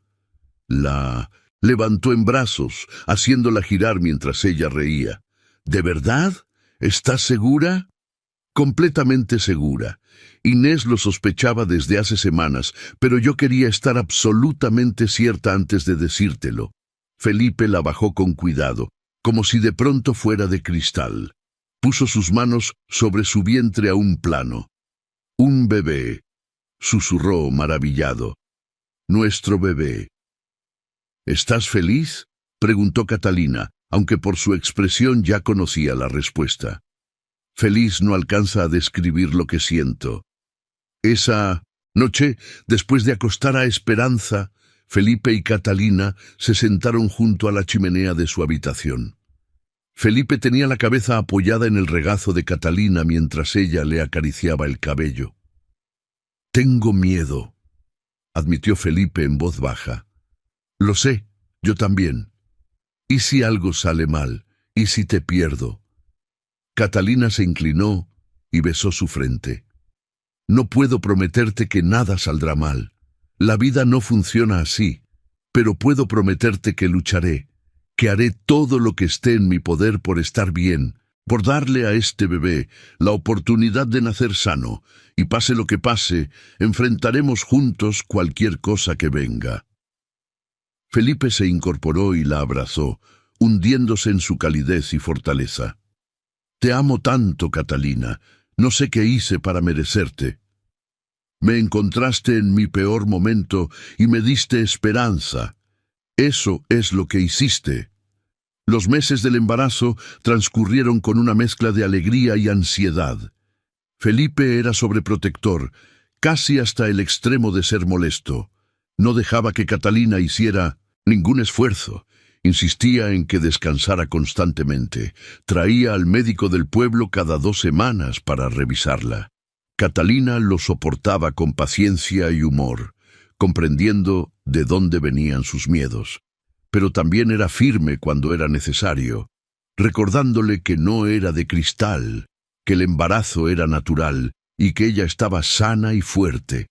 La levantó en brazos, haciéndola girar mientras ella reía. ¿De verdad? ¿Estás segura? Completamente segura. Inés lo sospechaba desde hace semanas, pero yo quería estar absolutamente cierta antes de decírtelo. Felipe la bajó con cuidado, como si de pronto fuera de cristal. Puso sus manos sobre su vientre aún plano. «Un bebé», susurró maravillado. «Nuestro bebé». «¿Estás feliz?», preguntó Catalina, aunque por su expresión ya conocía la respuesta. Feliz no alcanza a describir lo que siento. Esa noche, después de acostar a Esperanza, Felipe y Catalina se sentaron junto a la chimenea de su habitación. Felipe tenía la cabeza apoyada en el regazo de Catalina mientras ella le acariciaba el cabello. «Tengo miedo», admitió Felipe en voz baja. «Lo sé, yo también. ¿Y si algo sale mal? ¿Y si te pierdo?». Catalina se inclinó y besó su frente. «No puedo prometerte que nada saldrá mal. La vida no funciona así, pero puedo prometerte que lucharé, que haré todo lo que esté en mi poder por estar bien, por darle a este bebé la oportunidad de nacer sano, y pase lo que pase, enfrentaremos juntos cualquier cosa que venga». Felipe se incorporó y la abrazó, hundiéndose en su calidez y fortaleza. «Te amo tanto, Catalina. No sé qué hice para merecerte. Me encontraste en mi peor momento y me diste esperanza. Eso es lo que hiciste». Los meses del embarazo transcurrieron con una mezcla de alegría y ansiedad. Felipe era sobreprotector, casi hasta el extremo de ser molesto. No dejaba que Catalina hiciera ningún esfuerzo. Insistía en que descansara constantemente. Traía al médico del pueblo cada 2 semanas para revisarla. Catalina lo soportaba con paciencia y humor, comprendiendo de dónde venían sus miedos. Pero también era firme cuando era necesario, recordándole que no era de cristal, que el embarazo era natural y que ella estaba sana y fuerte.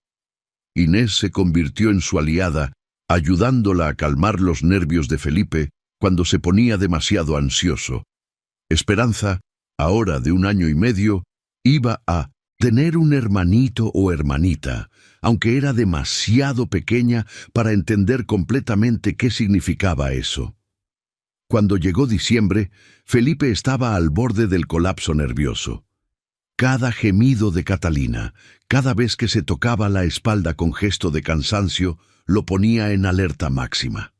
Inés se convirtió en su aliada, ayudándola a calmar los nervios de Felipe cuando se ponía demasiado ansioso. Esperanza, ahora de 1 año y medio, iba a tener un hermanito o hermanita, aunque era demasiado pequeña para entender completamente qué significaba eso. Cuando llegó diciembre, Felipe estaba al borde del colapso nervioso. Cada gemido de Catalina, cada vez que se tocaba la espalda con gesto de cansancio, lo ponía en alerta máxima.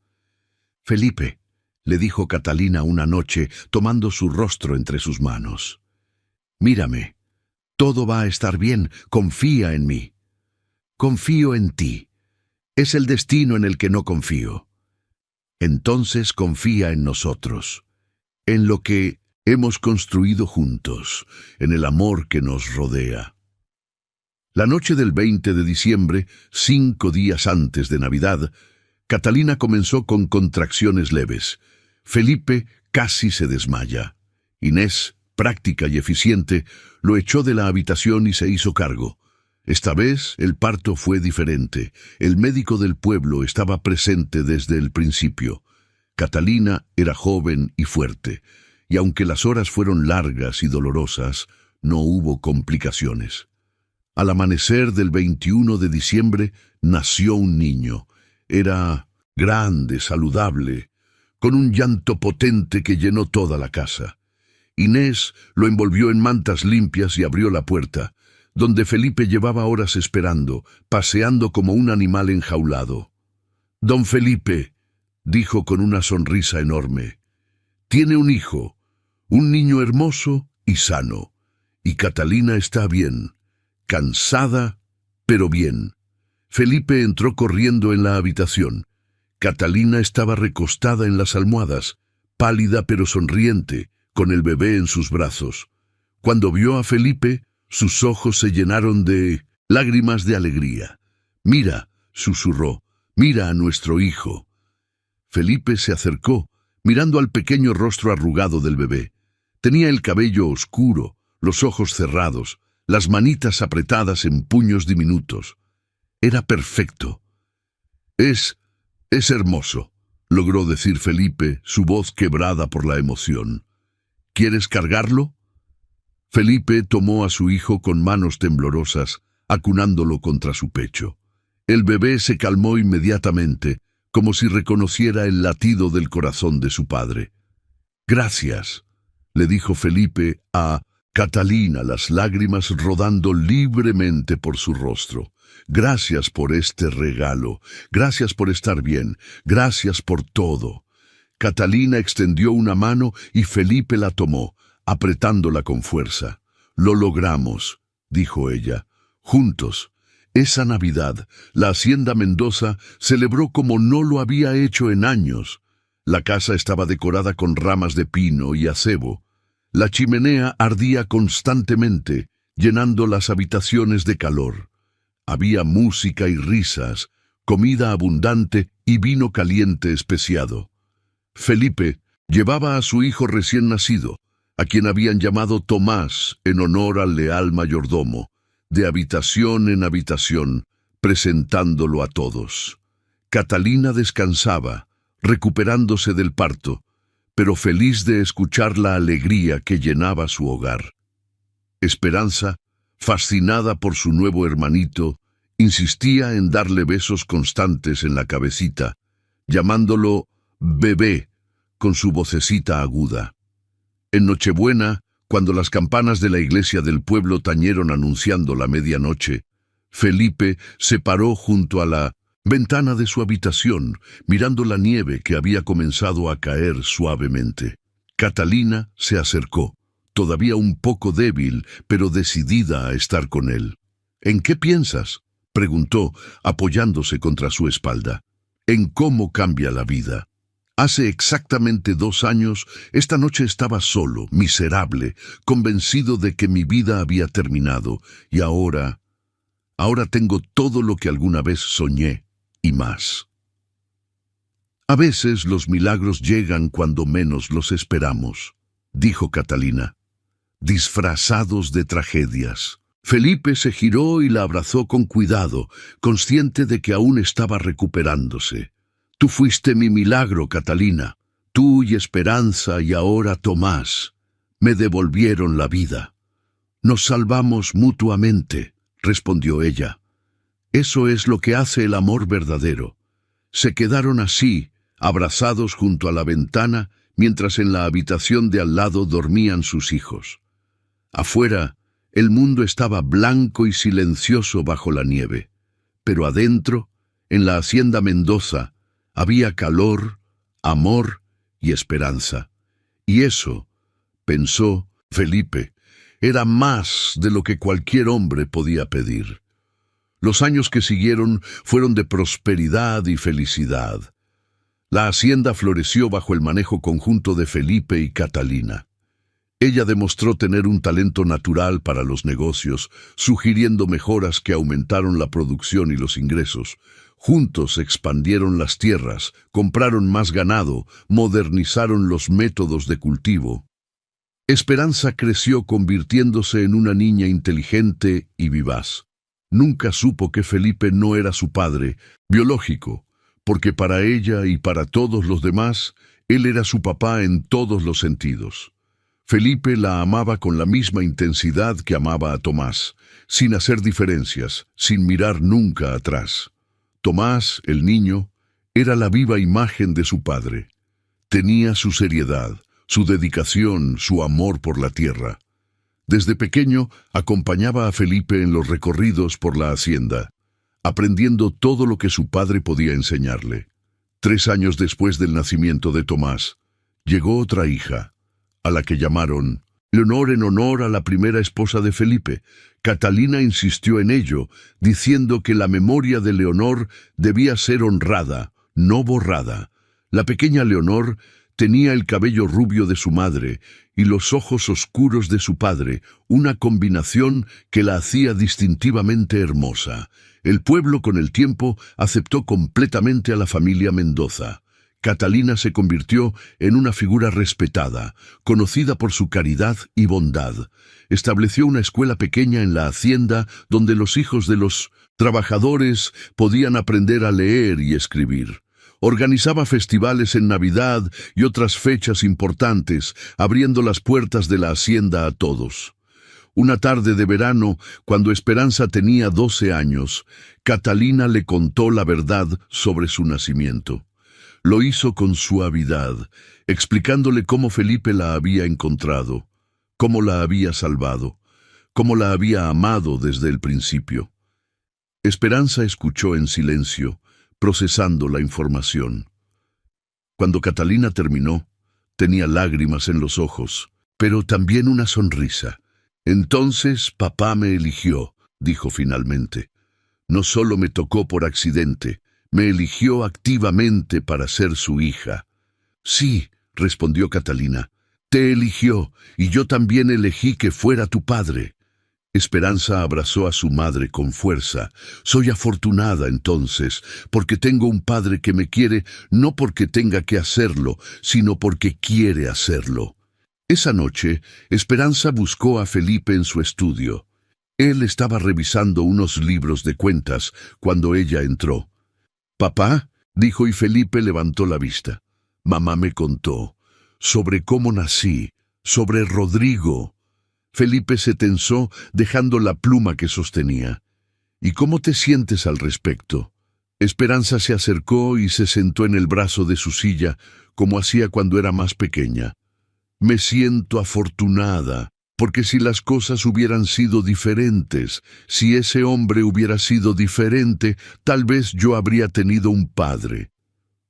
«Felipe», le dijo Catalina una noche, tomando su rostro entre sus manos. «Mírame. Todo va a estar bien. Confía en mí». «Confío en ti. Es el destino en el que no confío». «Entonces confía en nosotros, en lo que hemos construido juntos, en el amor que nos rodea». La noche del 20 de diciembre, 5 días antes de Navidad, Catalina comenzó con contracciones leves. Felipe casi se desmaya. Inés, práctica y eficiente, lo echó de la habitación y se hizo cargo. Esta vez el parto fue diferente. El médico del pueblo estaba presente desde el principio. Catalina era joven y fuerte, y aunque las horas fueron largas y dolorosas, no hubo complicaciones. Al amanecer del 21 de diciembre nació un niño. Era grande, saludable, con un llanto potente que llenó toda la casa. Inés lo envolvió en mantas limpias y abrió la puerta, donde Felipe llevaba horas esperando, paseando como un animal enjaulado. «Don Felipe», dijo con una sonrisa enorme, «tiene un hijo, un niño hermoso y sano, y Catalina está bien. Cansada, pero bien». Felipe entró corriendo en la habitación. Catalina estaba recostada en las almohadas, pálida pero sonriente, con el bebé en sus brazos. Cuando vio a Felipe, sus ojos se llenaron de lágrimas de alegría. «Mira», susurró, «mira a nuestro hijo». Felipe se acercó, mirando al pequeño rostro arrugado del bebé. Tenía el cabello oscuro, los ojos cerrados, las manitas apretadas en puños diminutos. Era perfecto. Es hermoso, logró decir Felipe, su voz quebrada por la emoción. ¿Quieres cargarlo? Felipe tomó a su hijo con manos temblorosas, acunándolo contra su pecho. El bebé se calmó inmediatamente, como si reconociera el latido del corazón de su padre. «Gracias», le dijo Felipe a Catalina, las lágrimas rodando libremente por su rostro. «Gracias por este regalo, gracias por estar bien, gracias por todo». Catalina extendió una mano y Felipe la tomó, apretándola con fuerza. «Lo logramos», dijo ella. «Juntos». Esa Navidad, la hacienda Mendoza celebró como no lo había hecho en años. La casa estaba decorada con ramas de pino y acebo. La chimenea ardía constantemente, llenando las habitaciones de calor. Había música y risas, comida abundante y vino caliente especiado. Felipe llevaba a su hijo recién nacido, a quien habían llamado Tomás en honor al leal mayordomo, de habitación en habitación, presentándolo a todos. Catalina descansaba, recuperándose del parto, pero feliz de escuchar la alegría que llenaba su hogar. Esperanza, fascinada por su nuevo hermanito, insistía en darle besos constantes en la cabecita, llamándolo bebé con su vocecita aguda. En Nochebuena, cuando las campanas de la iglesia del pueblo tañeron anunciando la medianoche, Felipe se paró junto a la ventana de su habitación, mirando la nieve que había comenzado a caer suavemente. Catalina se acercó, todavía un poco débil, pero decidida a estar con él. «¿En qué piensas?», preguntó, apoyándose contra su espalda. «En cómo cambia la vida». Hace exactamente 2 años, esta noche estaba solo, miserable, convencido de que mi vida había terminado, y ahora tengo todo lo que alguna vez soñé, y más. A veces los milagros llegan cuando menos los esperamos, dijo Catalina, disfrazados de tragedias. Felipe se giró y la abrazó con cuidado, consciente de que aún estaba recuperándose. «Tú fuiste mi milagro, Catalina. Tú y Esperanza y ahora Tomás me devolvieron la vida. Nos salvamos mutuamente», respondió ella. «Eso es lo que hace el amor verdadero». Se quedaron así, abrazados junto a la ventana, mientras en la habitación de al lado dormían sus hijos. Afuera, el mundo estaba blanco y silencioso bajo la nieve, pero adentro, en la hacienda Mendoza, había calor, amor y esperanza. Y eso, pensó Felipe, era más de lo que cualquier hombre podía pedir. Los años que siguieron fueron de prosperidad y felicidad. La hacienda floreció bajo el manejo conjunto de Felipe y Catalina. Ella demostró tener un talento natural para los negocios, sugiriendo mejoras que aumentaron la producción y los ingresos. Juntos expandieron las tierras, compraron más ganado, modernizaron los métodos de cultivo. Esperanza creció convirtiéndose en una niña inteligente y vivaz. Nunca supo que Felipe no era su padre biológico, porque para ella y para todos los demás, él era su papá en todos los sentidos. Felipe la amaba con la misma intensidad que amaba a Tomás, sin hacer diferencias, sin mirar nunca atrás. Tomás, el niño, era la viva imagen de su padre. Tenía su seriedad, su dedicación, su amor por la tierra. Desde pequeño acompañaba a Felipe en los recorridos por la hacienda, aprendiendo todo lo que su padre podía enseñarle. 3 años después del nacimiento de Tomás, llegó otra hija, a la que llamaron Leonor en honor a la primera esposa de Felipe. Catalina insistió en ello, diciendo que la memoria de Leonor debía ser honrada, no borrada. La pequeña Leonor tenía el cabello rubio de su madre y los ojos oscuros de su padre, una combinación que la hacía distintivamente hermosa. El pueblo con el tiempo aceptó completamente a la familia Mendoza. Catalina se convirtió en una figura respetada, conocida por su caridad y bondad. Estableció una escuela pequeña en la hacienda donde los hijos de los trabajadores podían aprender a leer y escribir. Organizaba festivales en Navidad y otras fechas importantes, abriendo las puertas de la hacienda a todos. Una tarde de verano, cuando Esperanza tenía 12 años, Catalina le contó la verdad sobre su nacimiento. Lo hizo con suavidad, explicándole cómo Felipe la había encontrado, cómo la había salvado, cómo la había amado desde el principio. Esperanza escuchó en silencio, procesando la información. Cuando Catalina terminó, tenía lágrimas en los ojos, pero también una sonrisa. «Entonces papá me eligió», dijo finalmente. «No solo me tocó por accidente, me eligió activamente para ser su hija». «Sí», respondió Catalina, «te eligió, y yo también elegí que fuera tu padre». Esperanza abrazó a su madre con fuerza. «Soy afortunada entonces, porque tengo un padre que me quiere, no porque tenga que hacerlo, sino porque quiere hacerlo». Esa noche, Esperanza buscó a Felipe en su estudio. Él estaba revisando unos libros de cuentas cuando ella entró. «Papá», dijo, y Felipe levantó la vista. «Mamá me contó sobre cómo nací, sobre Rodrigo». Felipe se tensó, dejando la pluma que sostenía. «¿Y cómo te sientes al respecto?» Esperanza se acercó y se sentó en el brazo de su silla, como hacía cuando era más pequeña. «Me siento afortunada, porque si las cosas hubieran sido diferentes, si ese hombre hubiera sido diferente, tal vez yo habría tenido un padre.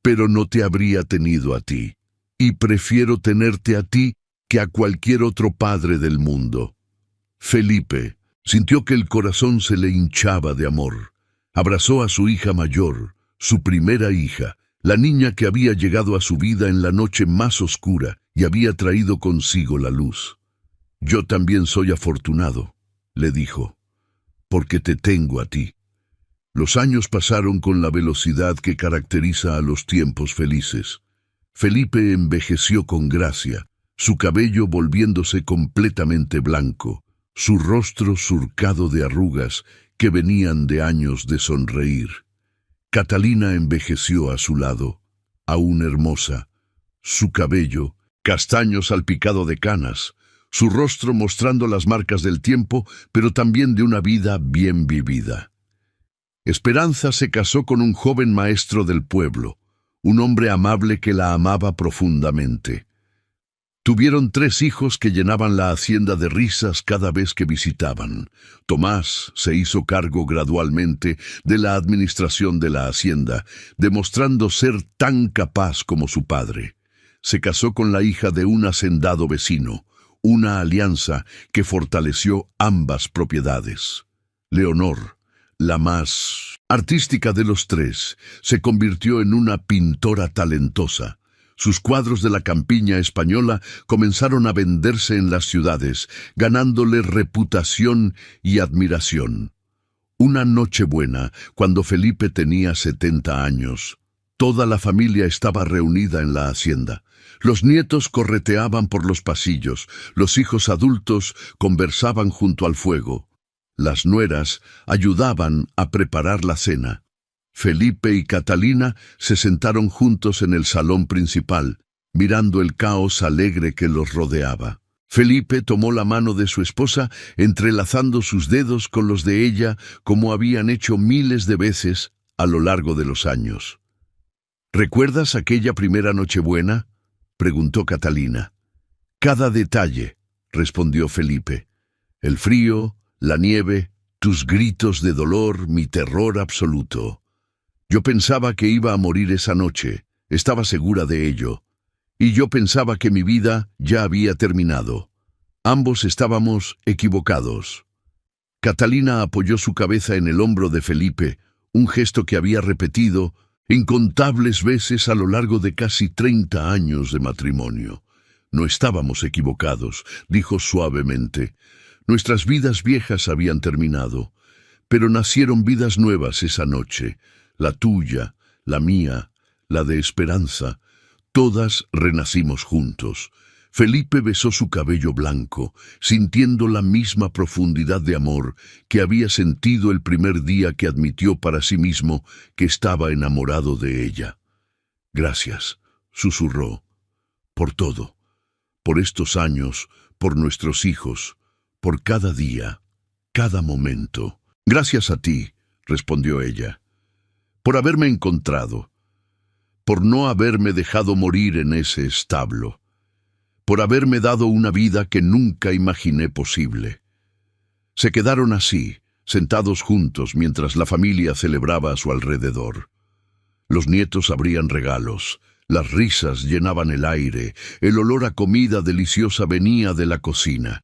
Pero no te habría tenido a ti, y prefiero tenerte a ti que a cualquier otro padre del mundo». Felipe sintió que el corazón se le hinchaba de amor. Abrazó a su hija mayor, su primera hija, la niña que había llegado a su vida en la noche más oscura y había traído consigo la luz. «Yo también soy afortunado», le dijo, «porque te tengo a ti». Los años pasaron con la velocidad que caracteriza a los tiempos felices. Felipe envejeció con gracia, su cabello volviéndose completamente blanco, su rostro surcado de arrugas que venían de años de sonreír. Catalina envejeció a su lado, aún hermosa, su cabello castaño salpicado de canas, su rostro mostrando las marcas del tiempo, pero también de una vida bien vivida. Esperanza se casó con un joven maestro del pueblo, un hombre amable que la amaba profundamente. Tuvieron 3 hijos que llenaban la hacienda de risas cada vez que visitaban. Tomás se hizo cargo gradualmente de la administración de la hacienda, demostrando ser tan capaz como su padre. Se casó con la hija de un hacendado vecino, una alianza que fortaleció ambas propiedades. Leonor, la más artística de los 3, se convirtió en una pintora talentosa. Sus cuadros de la campiña española comenzaron a venderse en las ciudades, ganándole reputación y admiración. Una Nochebuena, cuando Felipe tenía 70 años, toda la familia estaba reunida en la hacienda. Los nietos correteaban por los pasillos, los hijos adultos conversaban junto al fuego. Las nueras ayudaban a preparar la cena. Felipe y Catalina se sentaron juntos en el salón principal, mirando el caos alegre que los rodeaba. Felipe tomó la mano de su esposa, entrelazando sus dedos con los de ella, como habían hecho miles de veces a lo largo de los años. «¿Recuerdas aquella primera Nochebuena?», preguntó Catalina. «Cada detalle», respondió Felipe. «El frío, la nieve, tus gritos de dolor, mi terror absoluto. Yo pensaba que iba a morir esa noche, estaba segura de ello. Y yo pensaba que mi vida ya había terminado. Ambos estábamos equivocados». Catalina apoyó su cabeza en el hombro de Felipe, un gesto que había repetido incontables veces a lo largo de casi 30 años de matrimonio. «No estábamos equivocados», dijo suavemente. «Nuestras vidas viejas habían terminado, pero nacieron vidas nuevas esa noche, la tuya, la mía, la de Esperanza, todas renacimos juntos. Felipe besó su cabello blanco, sintiendo la misma profundidad de amor que había sentido el primer día que admitió para sí mismo que estaba enamorado de ella. «Gracias», susurró, «por todo, por estos años, por nuestros hijos, por cada día, cada momento». «Gracias a ti», respondió ella, «por haberme encontrado, por no haberme dejado morir en ese establo, por haberme dado una vida que nunca imaginé posible». Se quedaron así, sentados juntos mientras la familia celebraba a su alrededor. Los nietos abrían regalos, las risas llenaban el aire, el olor a comida deliciosa venía de la cocina.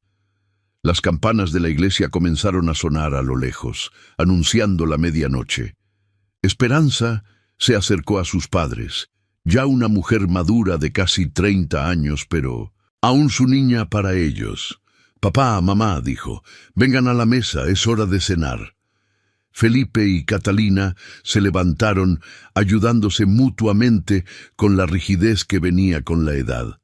Las campanas de la iglesia comenzaron a sonar a lo lejos, anunciando la medianoche. Esperanza se acercó a sus padres, ya una mujer madura de casi 30 años, pero aún su niña para ellos. «Papá, mamá», dijo, «vengan a la mesa, es hora de cenar». Felipe y Catalina se levantaron, ayudándose mutuamente con la rigidez que venía con la edad.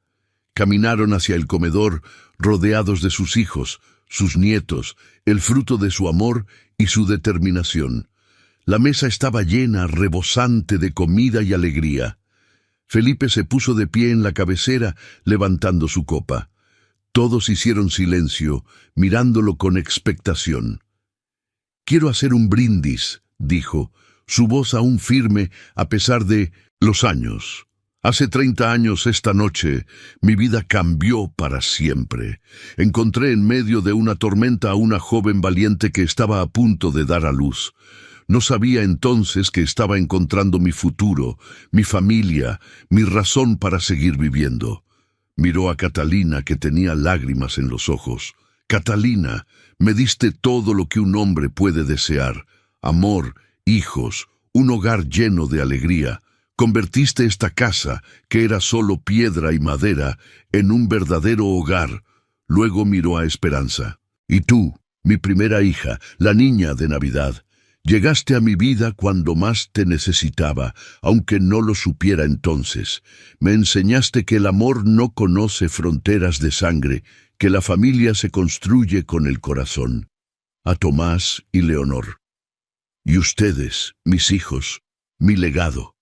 Caminaron hacia el comedor, rodeados de sus hijos, sus nietos, el fruto de su amor y su determinación. La mesa estaba llena, rebosante de comida y alegría. Felipe se puso de pie en la cabecera, levantando su copa. Todos hicieron silencio, mirándolo con expectación. «Quiero hacer un brindis», dijo, su voz aún firme a pesar de los años. «Hace 30 años esta noche, mi vida cambió para siempre. Encontré en medio de una tormenta a una joven valiente que estaba a punto de dar a luz. No sabía entonces que estaba encontrando mi futuro, mi familia, mi razón para seguir viviendo». Miró a Catalina, que tenía lágrimas en los ojos. «Catalina, me diste todo lo que un hombre puede desear: amor, hijos, un hogar lleno de alegría. Convertiste esta casa, que era solo piedra y madera, en un verdadero hogar». Luego miró a Esperanza. «Y tú, mi primera hija, la niña de Navidad, llegaste a mi vida cuando más te necesitaba, aunque no lo supiera entonces. Me enseñaste que el amor no conoce fronteras de sangre, que la familia se construye con el corazón. A Tomás y Leonor. Y ustedes, mis hijos, mi legado.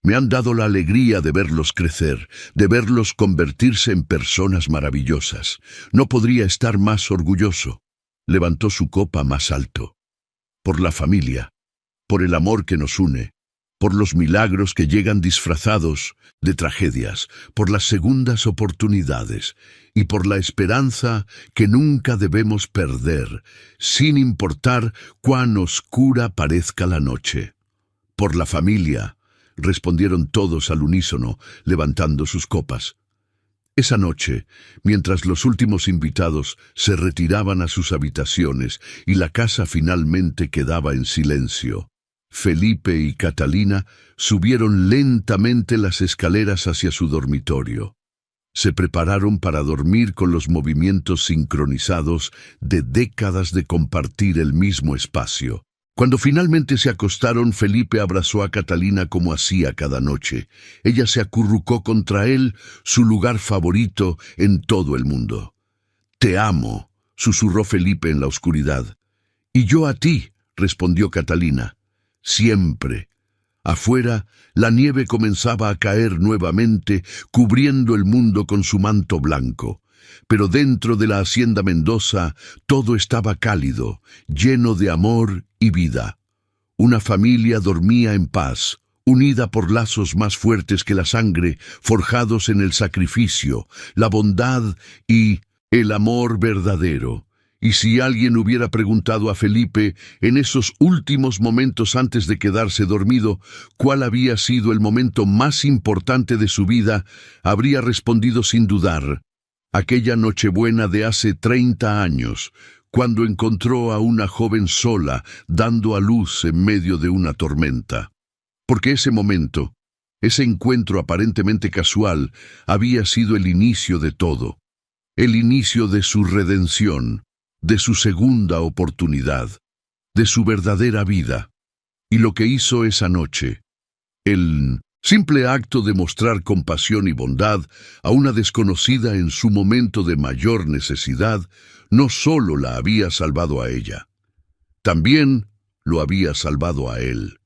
Me han dado la alegría de verlos crecer, de verlos convertirse en personas maravillosas. No podría estar más orgulloso». Levantó su copa más alto. «Por la familia, por el amor que nos une, por los milagros que llegan disfrazados de tragedias, por las segundas oportunidades y por la esperanza que nunca debemos perder, sin importar cuán oscura parezca la noche». «Por la familia», respondieron todos al unísono, levantando sus copas. Esa noche, mientras los últimos invitados se retiraban a sus habitaciones y la casa finalmente quedaba en silencio, Felipe y Catalina subieron lentamente las escaleras hacia su dormitorio. Se prepararon para dormir con los movimientos sincronizados de décadas de compartir el mismo espacio. Cuando finalmente se acostaron, Felipe abrazó a Catalina como hacía cada noche. Ella se acurrucó contra él, su lugar favorito en todo el mundo. «Te amo», susurró Felipe en la oscuridad. «Y yo a ti», respondió Catalina. «Siempre». Afuera, la nieve comenzaba a caer nuevamente, cubriendo el mundo con su manto blanco. Pero dentro de la hacienda Mendoza todo estaba cálido, lleno de amor y vida. Una familia dormía en paz, unida por lazos más fuertes que la sangre, forjados en el sacrificio, la bondad y el amor verdadero. Y si alguien hubiera preguntado a Felipe, en esos últimos momentos antes de quedarse dormido, cuál había sido el momento más importante de su vida, habría respondido sin dudar: aquella Nochebuena de hace 30 años, cuando encontró a una joven sola, dando a luz en medio de una tormenta. Porque ese momento, ese encuentro aparentemente casual, había sido el inicio de todo, el inicio de su redención, de su segunda oportunidad, de su verdadera vida. Y lo que hizo esa noche, el Simple acto de mostrar compasión y bondad a una desconocida en su momento de mayor necesidad no solo la había salvado a ella, también lo había salvado a él.